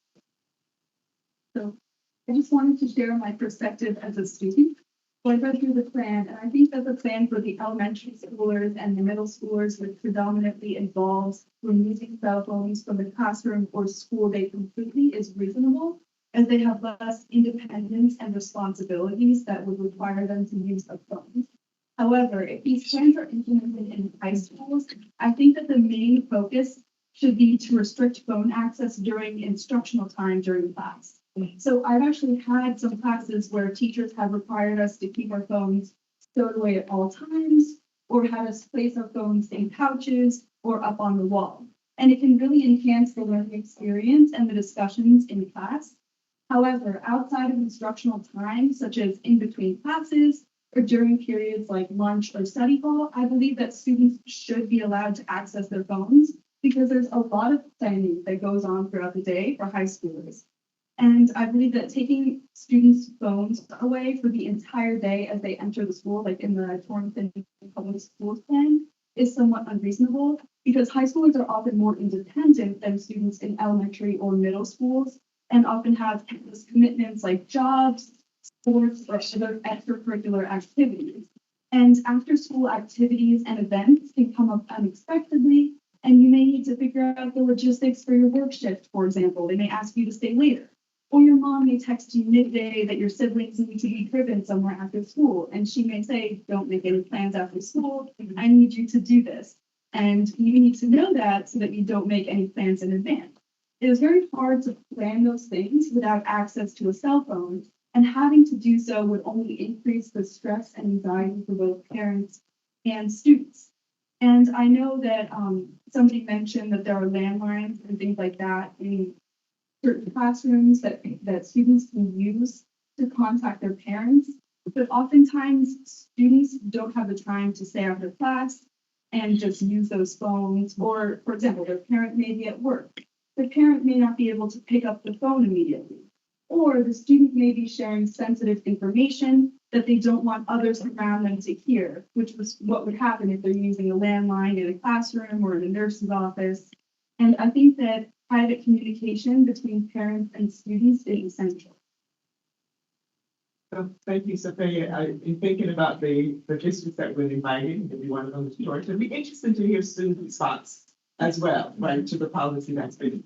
So I just wanted to share my perspective as a student. So I read through the plan, and I think that the plan for the elementary schoolers and the middle schoolers, which predominantly involves removing cell phones from the classroom or school day completely, is reasonable, as they have less independence and responsibilities that would require them to use a phone. However, if these plans are implemented in high schools, I think that the main focus should be to restrict phone access during instructional time during class. So I've actually had some classes where teachers have required us to keep our phones stowed away at all times, or had us place our phones in pouches or up on the wall. And it can really enhance the learning experience and the discussions in class. However, outside of instructional time, such as in between classes or during periods like lunch or study hall, I believe that students should be allowed to access their phones, because there's a lot of planning that goes on throughout the day for high schoolers. And I believe that taking students' phones away for the entire day as they enter the school, like in the Torrington Public Schools plan, is somewhat unreasonable, because high schoolers are often more independent than students in elementary or middle schools, and often have campus commitments like jobs, sports, or other extracurricular activities. And after-school activities and events can come up unexpectedly, and you may need to figure out the logistics for your work shift, for example. They may ask you to stay later. Or your mom may text you midday that your siblings need to be driven somewhere after school. And she may say, don't make any plans after school. I need you to do this. And you need to know that so that you don't make any plans in advance. It was very hard to plan those things without access to a cell phone, and having to do so would only increase the stress and anxiety for both parents and students. And I know that somebody mentioned that there are landlines and things like that in certain classrooms that students can use to contact their parents. But oftentimes, students don't have the time to stay after class and just use those phones. Or, for example, their parent may be at work. The parent may not be able to pick up the phone immediately. Or the student may be sharing sensitive information that they don't want others around them to hear, which was what would happen if they're using a landline in a classroom or in a nurse's office. And I think that private communication between parents and students is essential. So thank you, Sophia. I've been thinking about the districts that we're inviting, maybe one of them is Georgia. It'd be interesting to hear student response as well, right, to the policy that's been.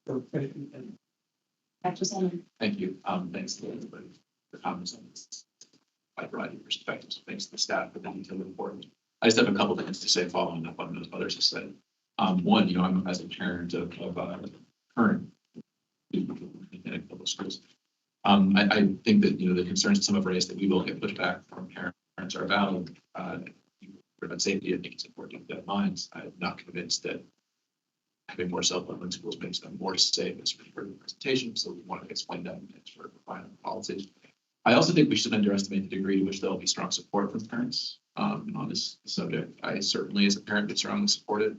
So thank you. Thank you. Thanks to everybody for comments on this. By providing perspectives, thanks to the staff for the detailed report. I just have a couple of things to say following up on those others have said. One, I'm as a parent of current in public schools. I think that the concerns some have raised that we will get pushback from parents are valid. Prevent safety, I think it's important to keep that in mind. I'm not convinced that having more cell phones in schools makes them more safe as for the presentation. So we want to explain that and sort of refine policies. I also think we should underestimate the degree to which there'll be strong support from parents on this subject. I certainly, as a parent, would strongly support it.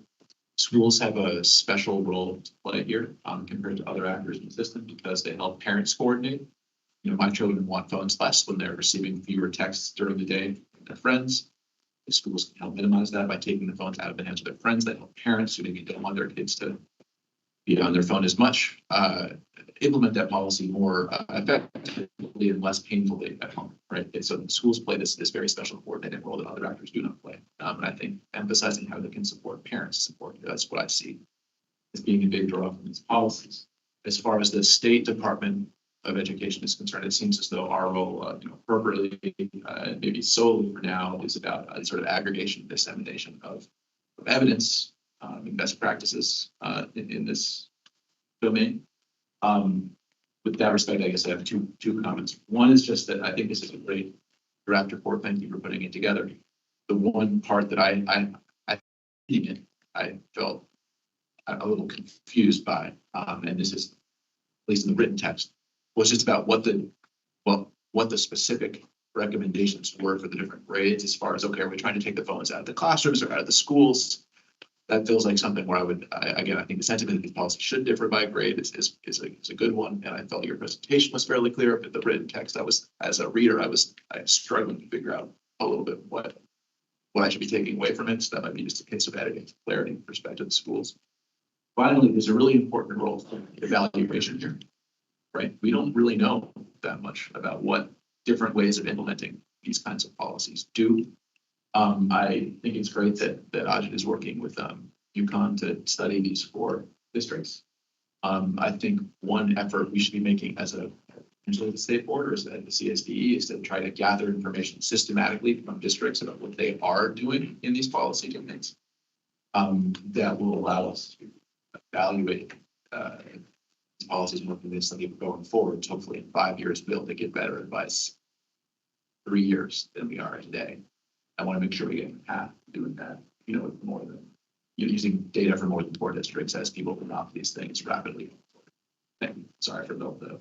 Schools have a special role to play here compared to other actors in the system because they help parents coordinate. My children want phones less when they're receiving fewer texts during the day from their friends. The schools can help minimize that by taking the phones out of the hands of their friends. That help parents who maybe don't want their kids to be on their phone as much. Implement that policy more effectively and less painfully at home, right? And so the schools play this very special coordinated role that other actors do not play. And I think emphasizing how they can support parents support, that's what I see as being a big draw from these policies. As far as the State Department of Education is concerned, it seems as though our role appropriately, maybe solely for now, is about sort of aggregation and dissemination of evidence and best practices in this domain. With that respect, I guess I have two comments. One is just that I think this is a great draft report. Thank you for putting it together. The one part that I felt a little confused by, and this is at least in the written text, was just about what the specific recommendations were for the different grades as far as, okay, are we trying to take the phones out of the classrooms or out of the schools? That feels like something where I think the sentiment of these policies should differ by grade is a good one. And I felt your presentation was fairly clear, but the written text, as a reader, I was struggling to figure out a little bit what I should be taking away from it. So that might be just a case of adding clarity with respect to the schools. Finally, there's a really important role for evaluation here, right? We don't really know that much about what different ways of implementing these kinds of policies do. I think it's great that Ajit is working with UConn to study these 4 districts. I think one effort we should be making as potentially the state board or as the CSDE is to try to gather information systematically from districts about what they are doing in these policy domains that will allow us to evaluate these policies more convincingly going forward. Hopefully in 5 years, we'll be able to get better advice 3 years than we are today. I want to make sure we get in the path of doing that, with more than using data from more than 4 districts as people adopt these things rapidly. Thank you. Sorry for the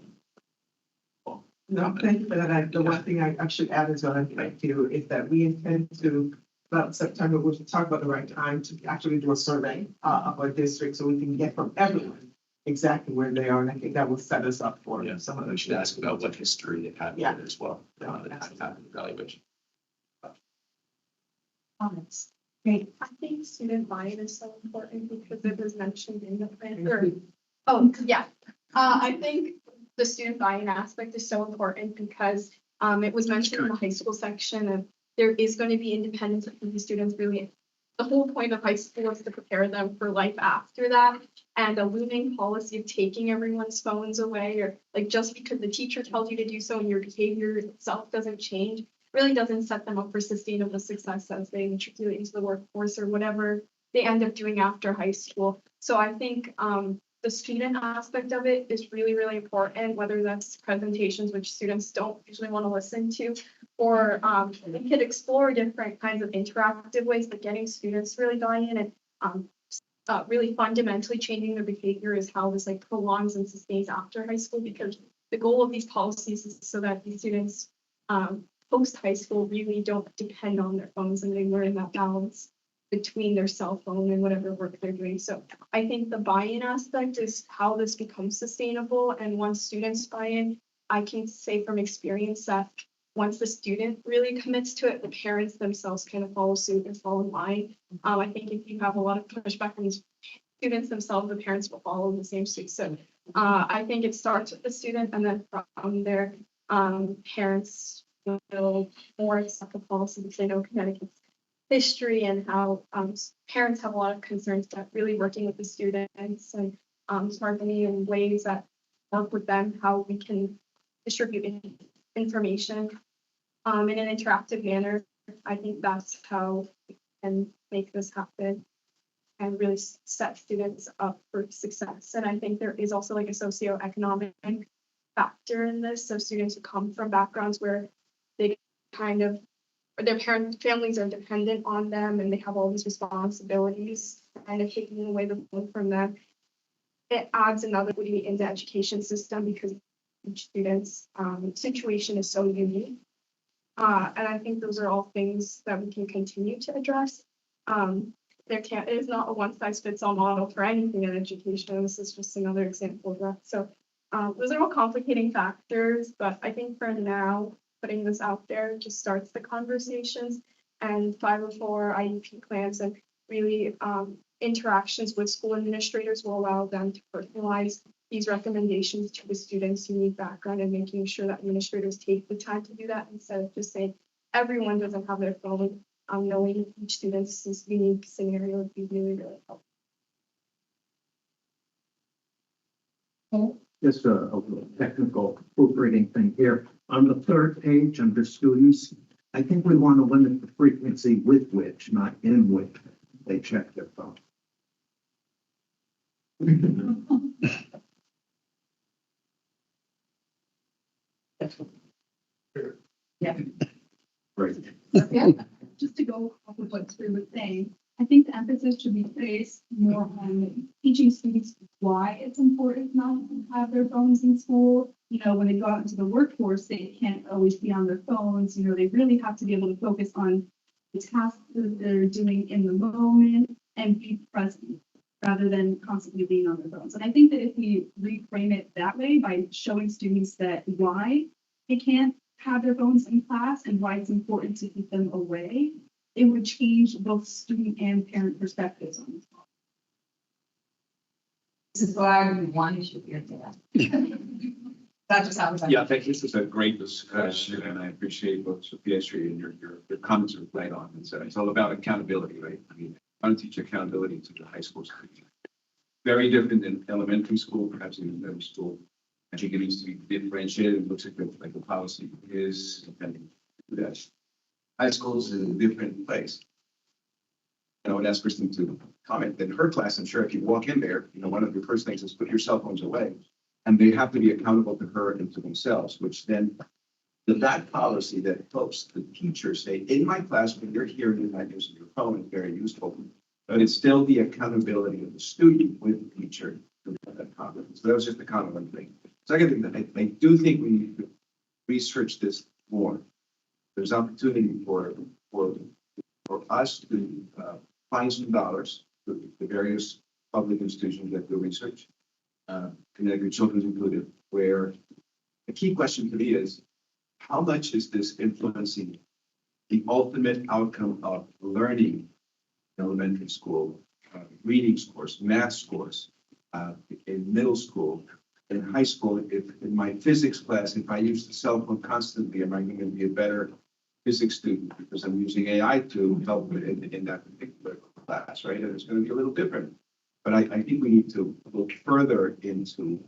No, thank you for that. The one thing I should add as well, I'd like to, is that we intend to, about September, we'll talk about the right time to actually do a survey of our district so we can get from everyone exactly where they are. And I think that will set us up for some of we those. should ask about what history they've had with it as well. Evaluation. Comments. Great. I think student buy-in is so important because it was mentioned in the plan. I think the student buy-in aspect is so important because it was mentioned in the high school section of there is going to be independence for the students. Really, the whole point of high school is to prepare them for life after that. And a looming policy of taking everyone's phones away, or like just because the teacher tells you to do so and your behavior itself doesn't change, really doesn't set them up for sustainable success as they matriculate into the workforce or whatever they end up doing after high school. So I think the the student aspect of it is really, really important, whether that's presentations which students don't usually want to listen to, or we could explore different kinds of interactive ways of getting students really buy in, and really fundamentally changing their behavior is how this like prolongs and sustains after high school, because the goal of these policies is so that these students post high school really don't depend on their phones, and they learn that balance between their cell phone and whatever work they're doing. So I think the buy-in aspect is how this becomes sustainable. And once students buy in, I can say from experience that once the student really commits to it, the parents themselves kind of follow suit and fall in line. I think if you have a lot of pushback from these students themselves, the parents will follow the same suit. So I think it starts with the student, and then from there, parents will more accept the policy because they know Connecticut's history and how parents have a lot of concerns about really working with the students and targeting in ways that work with them, how we can distribute information in an interactive manner. I think that's how we can make this happen and really set students up for success. And I think there is also like a socioeconomic factor in this. So students who come from backgrounds where they kind of, or their families are dependent on them and they have all these responsibilities, kind of taking away the phone from them. It adds another equity in the education system because each student's situation is so unique. And I think those are all things that we can continue to address. It is not a one-size-fits-all model for anything in education. This is just another example of that. So those are all complicating factors, but I think for now, putting this out there just starts the conversations, and 504 IEP plans and really interactions with school administrators will allow them to personalize these recommendations to the students' unique background, and making sure that administrators take the time to do that instead of just saying everyone doesn't have their phone. Knowing each student's unique scenario would be really, really helpful. Just a little technical proofreading thing here. On the third page under students, I think we want to limit the frequency with which, not in which, they check their phone. Yeah. Right. Yeah. Just to go off of what Sue was saying, I think the emphasis should be placed more on teaching students why it's important not to have their phones in school. You know, when they go out into the workforce, they can't always be on their phones. You know, they really have to be able to focus on the tasks that they're doing in the moment and be present rather than constantly being on their phones. And I think that if we reframe it that way by showing students that why they can't have their phones in class and why it's important to keep them away, it would change both student and parent perspectives on this. This is why we wanted you here today. That just happens. Yeah, thank you. This is a great discussion, and I appreciate both Sophia and your comments are right on. It's all about accountability, right? I mean, I want to teach accountability to the high school students. Very different than elementary school, perhaps even middle school. I think it needs to be differentiated. It looks like the policy is depending on that. High school is in a different place. I would ask Kristen to comment. In her class, I'm sure if you walk in there, you know, one of your first things is put your cell phones away. And they have to be accountable to her and to themselves, which then that policy that helps the teacher say, in my class, when you're here, you're not using your phone, it's very useful. But it's still the accountability of the student with the teacher to have that confidence. So that was just a comment one thing. Second thing, that I do think we need to research this more. There's opportunity for us to find some dollars to the various public institutions that do research, Connecticut Children's included, where the key question to me is, how much is this influencing the ultimate outcome of learning in elementary school, reading scores, math scores, in middle school, in high school? If in my physics class, if I use the cell phone constantly, am I going to be a better physics student because I'm using AI to help in that particular class, right? And it's going to be a little different. But I think we need to look further into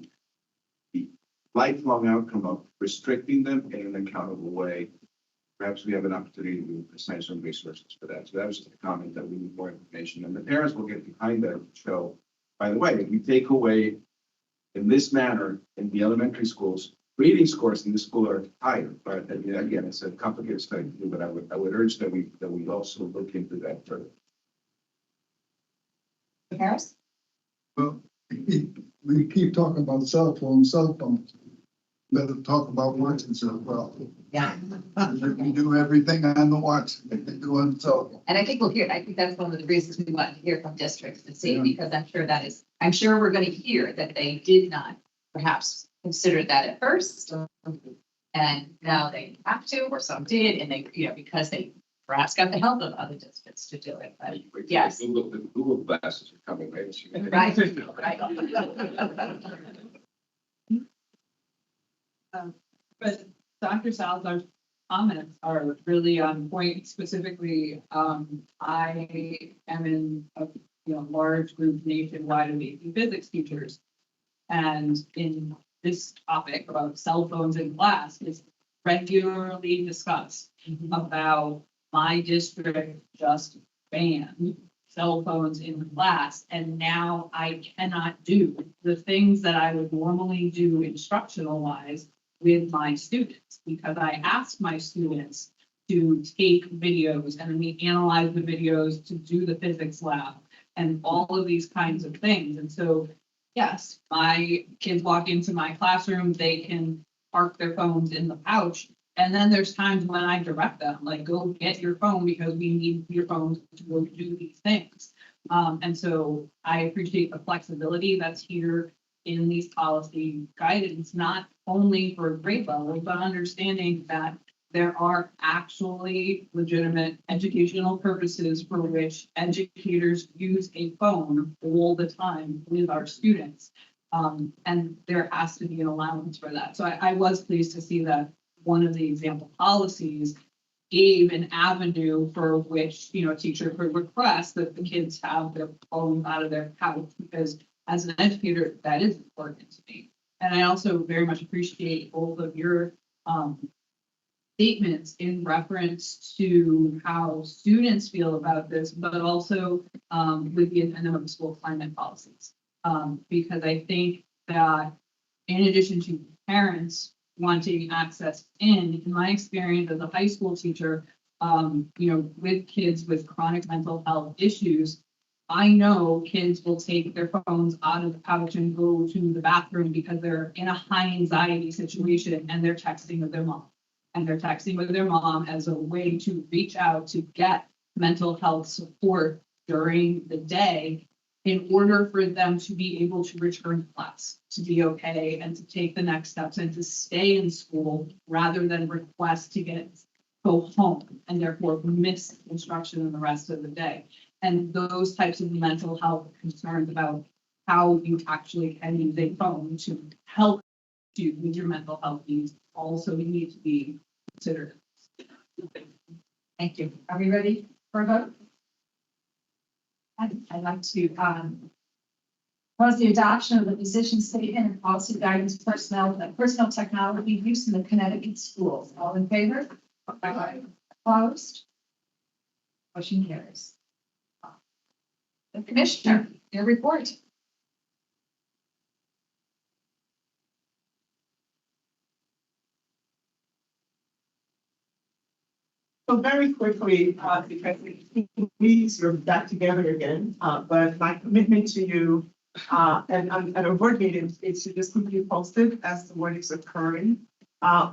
the lifelong outcome of restricting them in an accountable way. Perhaps we have an opportunity to assign some resources for that. So that was just a comment that we need more information, and the parents will get behind that show. By the way, if we take away in this manner in the elementary schools. Reading scores in the school are higher, but again, it's a complicated study, to do, but I would urge that we also look into that further. Harris? Well, we keep talking about cell phones. Better talk about watching cell phones. Yeah. They can do everything on the watch, they can do on cell phone. And I think we'll hear, I think that's one of the reasons we wanted to hear from districts to see, Yeah. because I'm sure we're going to hear that they did not perhaps consider that at first. And now they have to, or some did, and they, because they perhaps got the help of other districts to do it, but yes. The Google glasses are coming, right? Right. But Dr. Salazar's comments are really on point. Specifically, I am in a large group nationwide of AP physics teachers, and in this topic about cell phones in class is regularly discussed about my district just banned cell phones in class, and now I cannot do the things that I would normally do instructional wise with my students, because I ask my students to take videos and we analyze the videos to do the physics lab and all of these kinds of things. And so, yes, my kids walk into my classroom, they can park their phones in the pouch. And then there's times when I direct them, like, go get your phone because we need your phone to go do these things. And so I appreciate the flexibility that's here in these policy guidance, not only for grade level, but understanding that there are actually legitimate educational purposes for which educators use a phone all the time with our students. And there has to be an allowance for that. So I was pleased to see that one of the example policies gave an avenue for which, a teacher could request that the kids have their phone out of their pouch, because as an educator, that is important to me. And I also very much appreciate both of your statements in reference to how students feel about this, but also with the intent of the school climate policies. Because I think that in addition to parents wanting access in my experience as a high school teacher, with kids with chronic mental health issues, I know kids will take their phones out of the pouch and go to the bathroom because they're in a high anxiety situation and they're texting with their mom. And they're texting with their mom as a way to reach out to get mental health support during the day in order for them to be able to return to class, to be okay, and to take the next steps and to stay in school rather than request to go home and therefore miss instruction in the rest of the day. And those types of mental health concerns about how you actually can use a phone to help you with your mental health needs also need to be considered. Thank you. Are we ready for a vote? I'd like to propose the adoption of the position statement and policy guidance personnel technology use in the Connecticut schools. All in favor? Aye. Opposed? Motion carries. The Commissioner, your report. So very quickly, because we're back together again, but my commitment to you and a board meeting is to just keep you posted as to what is occurring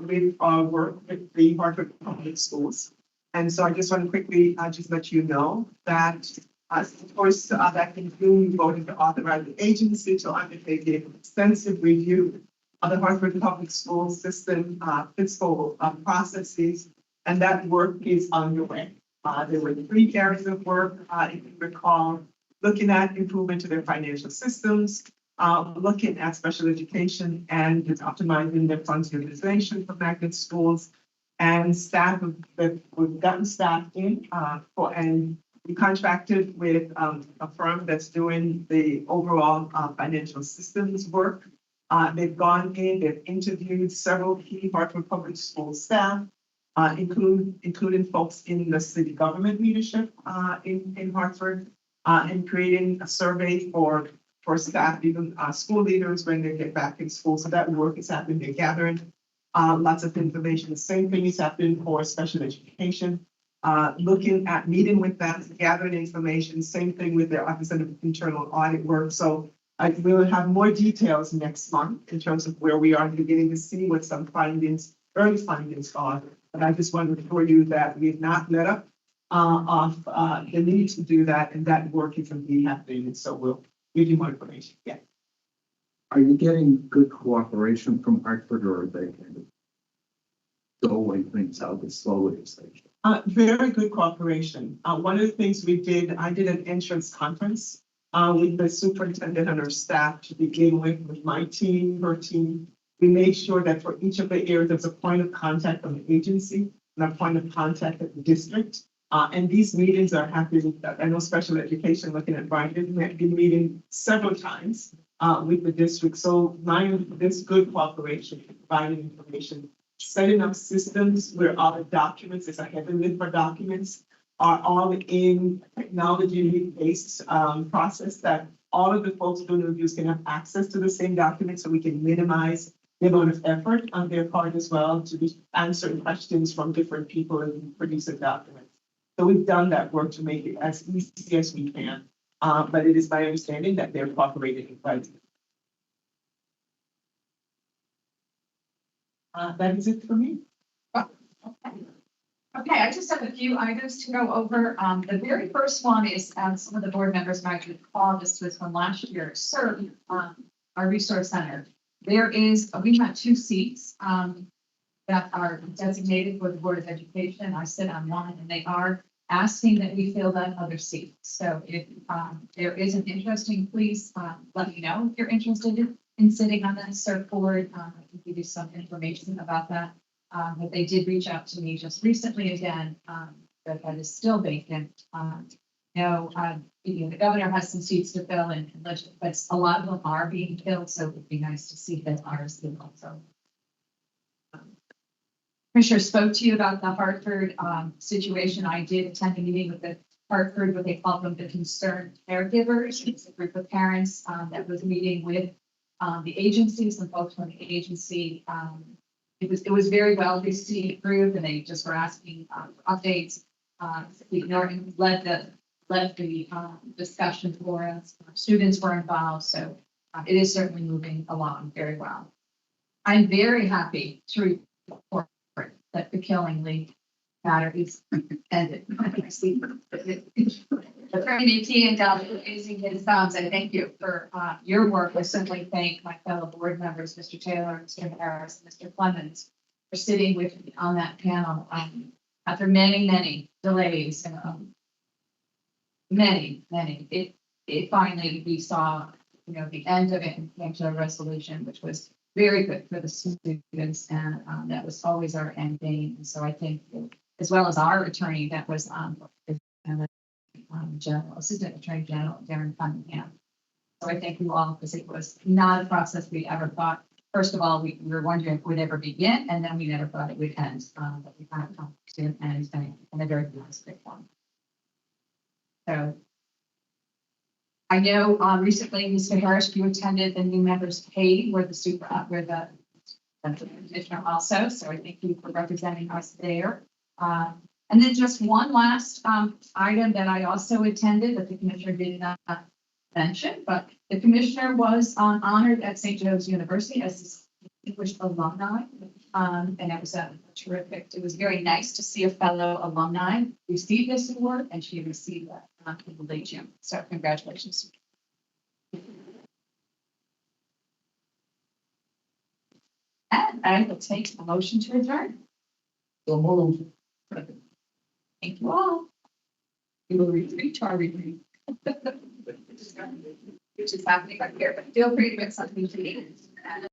with our work with the Hartford Public Schools. And so I just want to quickly just let you know that, of course, that in June, we voted to authorize the agency to undertake an extensive review of the Hartford Public School system fiscal processes. And that work is underway. There were 3 areas of work, if you recall, looking at improvement to their financial systems, looking at special education and optimizing their funds utilization for magnet schools, and staff that we've gotten staff in and we contracted with a firm that's doing the overall financial systems work. They've gone in, they've interviewed several key Hartford Public School staff, including folks in the city government leadership in Hartford, and creating a survey for for staff, even school leaders when they get back in school. So that work is happening. They're gathering lots of information. The same thing is happening for special education. Looking at meeting with them, gathering information, same thing with their Office of Internal Audit work. So I will have more details next month in terms of where we are beginning to see what some findings, early findings are. But I just want to assure you that we have not let up of the need to do that, and that work is indeed happening. And so we'll give you more information. Yeah. Are you getting good cooperation from Hartford, or are they kind of doling things out as slowly as they can? Very good cooperation. One of the things we did, I did an entrance conference with the superintendent and her staff to begin with my team, her team. We made sure that for each of the areas, there's a point of contact from the agency and a point of contact at the district. And these meetings are happening. I know special education, looking at Brian, we have been meeting several times with the district. So this good cooperation, providing information, setting up systems where all the documents, there's a heavy lift for documents, are all in technology-based process that all of the folks doing the reviews can have access to the same documents, so we can minimize the amount of effort on their part as well to be answering questions from different people and producing documents. So we've done that work to make it as easy as we can. But it is my understanding that they're cooperating quite. That is it for me. Okay, I just have a few items to go over. The very first one is, some of the board members might recall, this was from last year, CERB, our resource center. We have 2 seats that are designated for the Board of Education. I sit on one, and they are asking that we fill that other seat. So if there is an interesting, please let me know if you're interested in sitting on that CERB board. I can give you some information about that. But they did reach out to me just recently again, that is still vacant. The governor has some seats to fill in, but a lot of them are being filled, so it would be nice to see that ours is also. Commissioner spoke to you about the Hartford situation. I did attend a meeting with the Hartford, what they call them the concerned caregivers. It's a group of parents that was meeting with the agencies and folks from the agency. It was very well received, approved, and they just were asking for updates. We led the discussion for us. Students were involved, so it is certainly moving along very well. I'm very happy to report that the Killing League matter is ended. Attorney T and Del using his thumbs, and thank you for your work. I certainly thank my fellow board members, Mr. Taylor, Mr. Harris, Mr. Clemens, for sitting with me on that panel after many delays. Many. It finally, we saw, the end of it and came to a resolution, which was very good for the students, and that was always our end game. And so I think, as well as our attorney that was Assistant Attorney General Darren Cunningham. So I thank you all, because it was not a process we ever thought. First of all, we were wondering if it would ever begin, and then we never thought it would end. But we kind of come to an end in a very realistic one. So I know recently, Mr. Harris, you attended the new members paid where the commissioner also. So I thank you for representing us there. And then just one last item that I also attended that the commissioner did not mention, but the commissioner was honored at St. Joe's University as a distinguished alumni. And it was terrific. It was very nice to see a fellow alumni receive this award, and she received that in the late June. So congratulations. And I will take a motion to adjourn. So move. Thank you all. We will retreat to our retreat. Which is happening right here, but feel free to get something to eat. And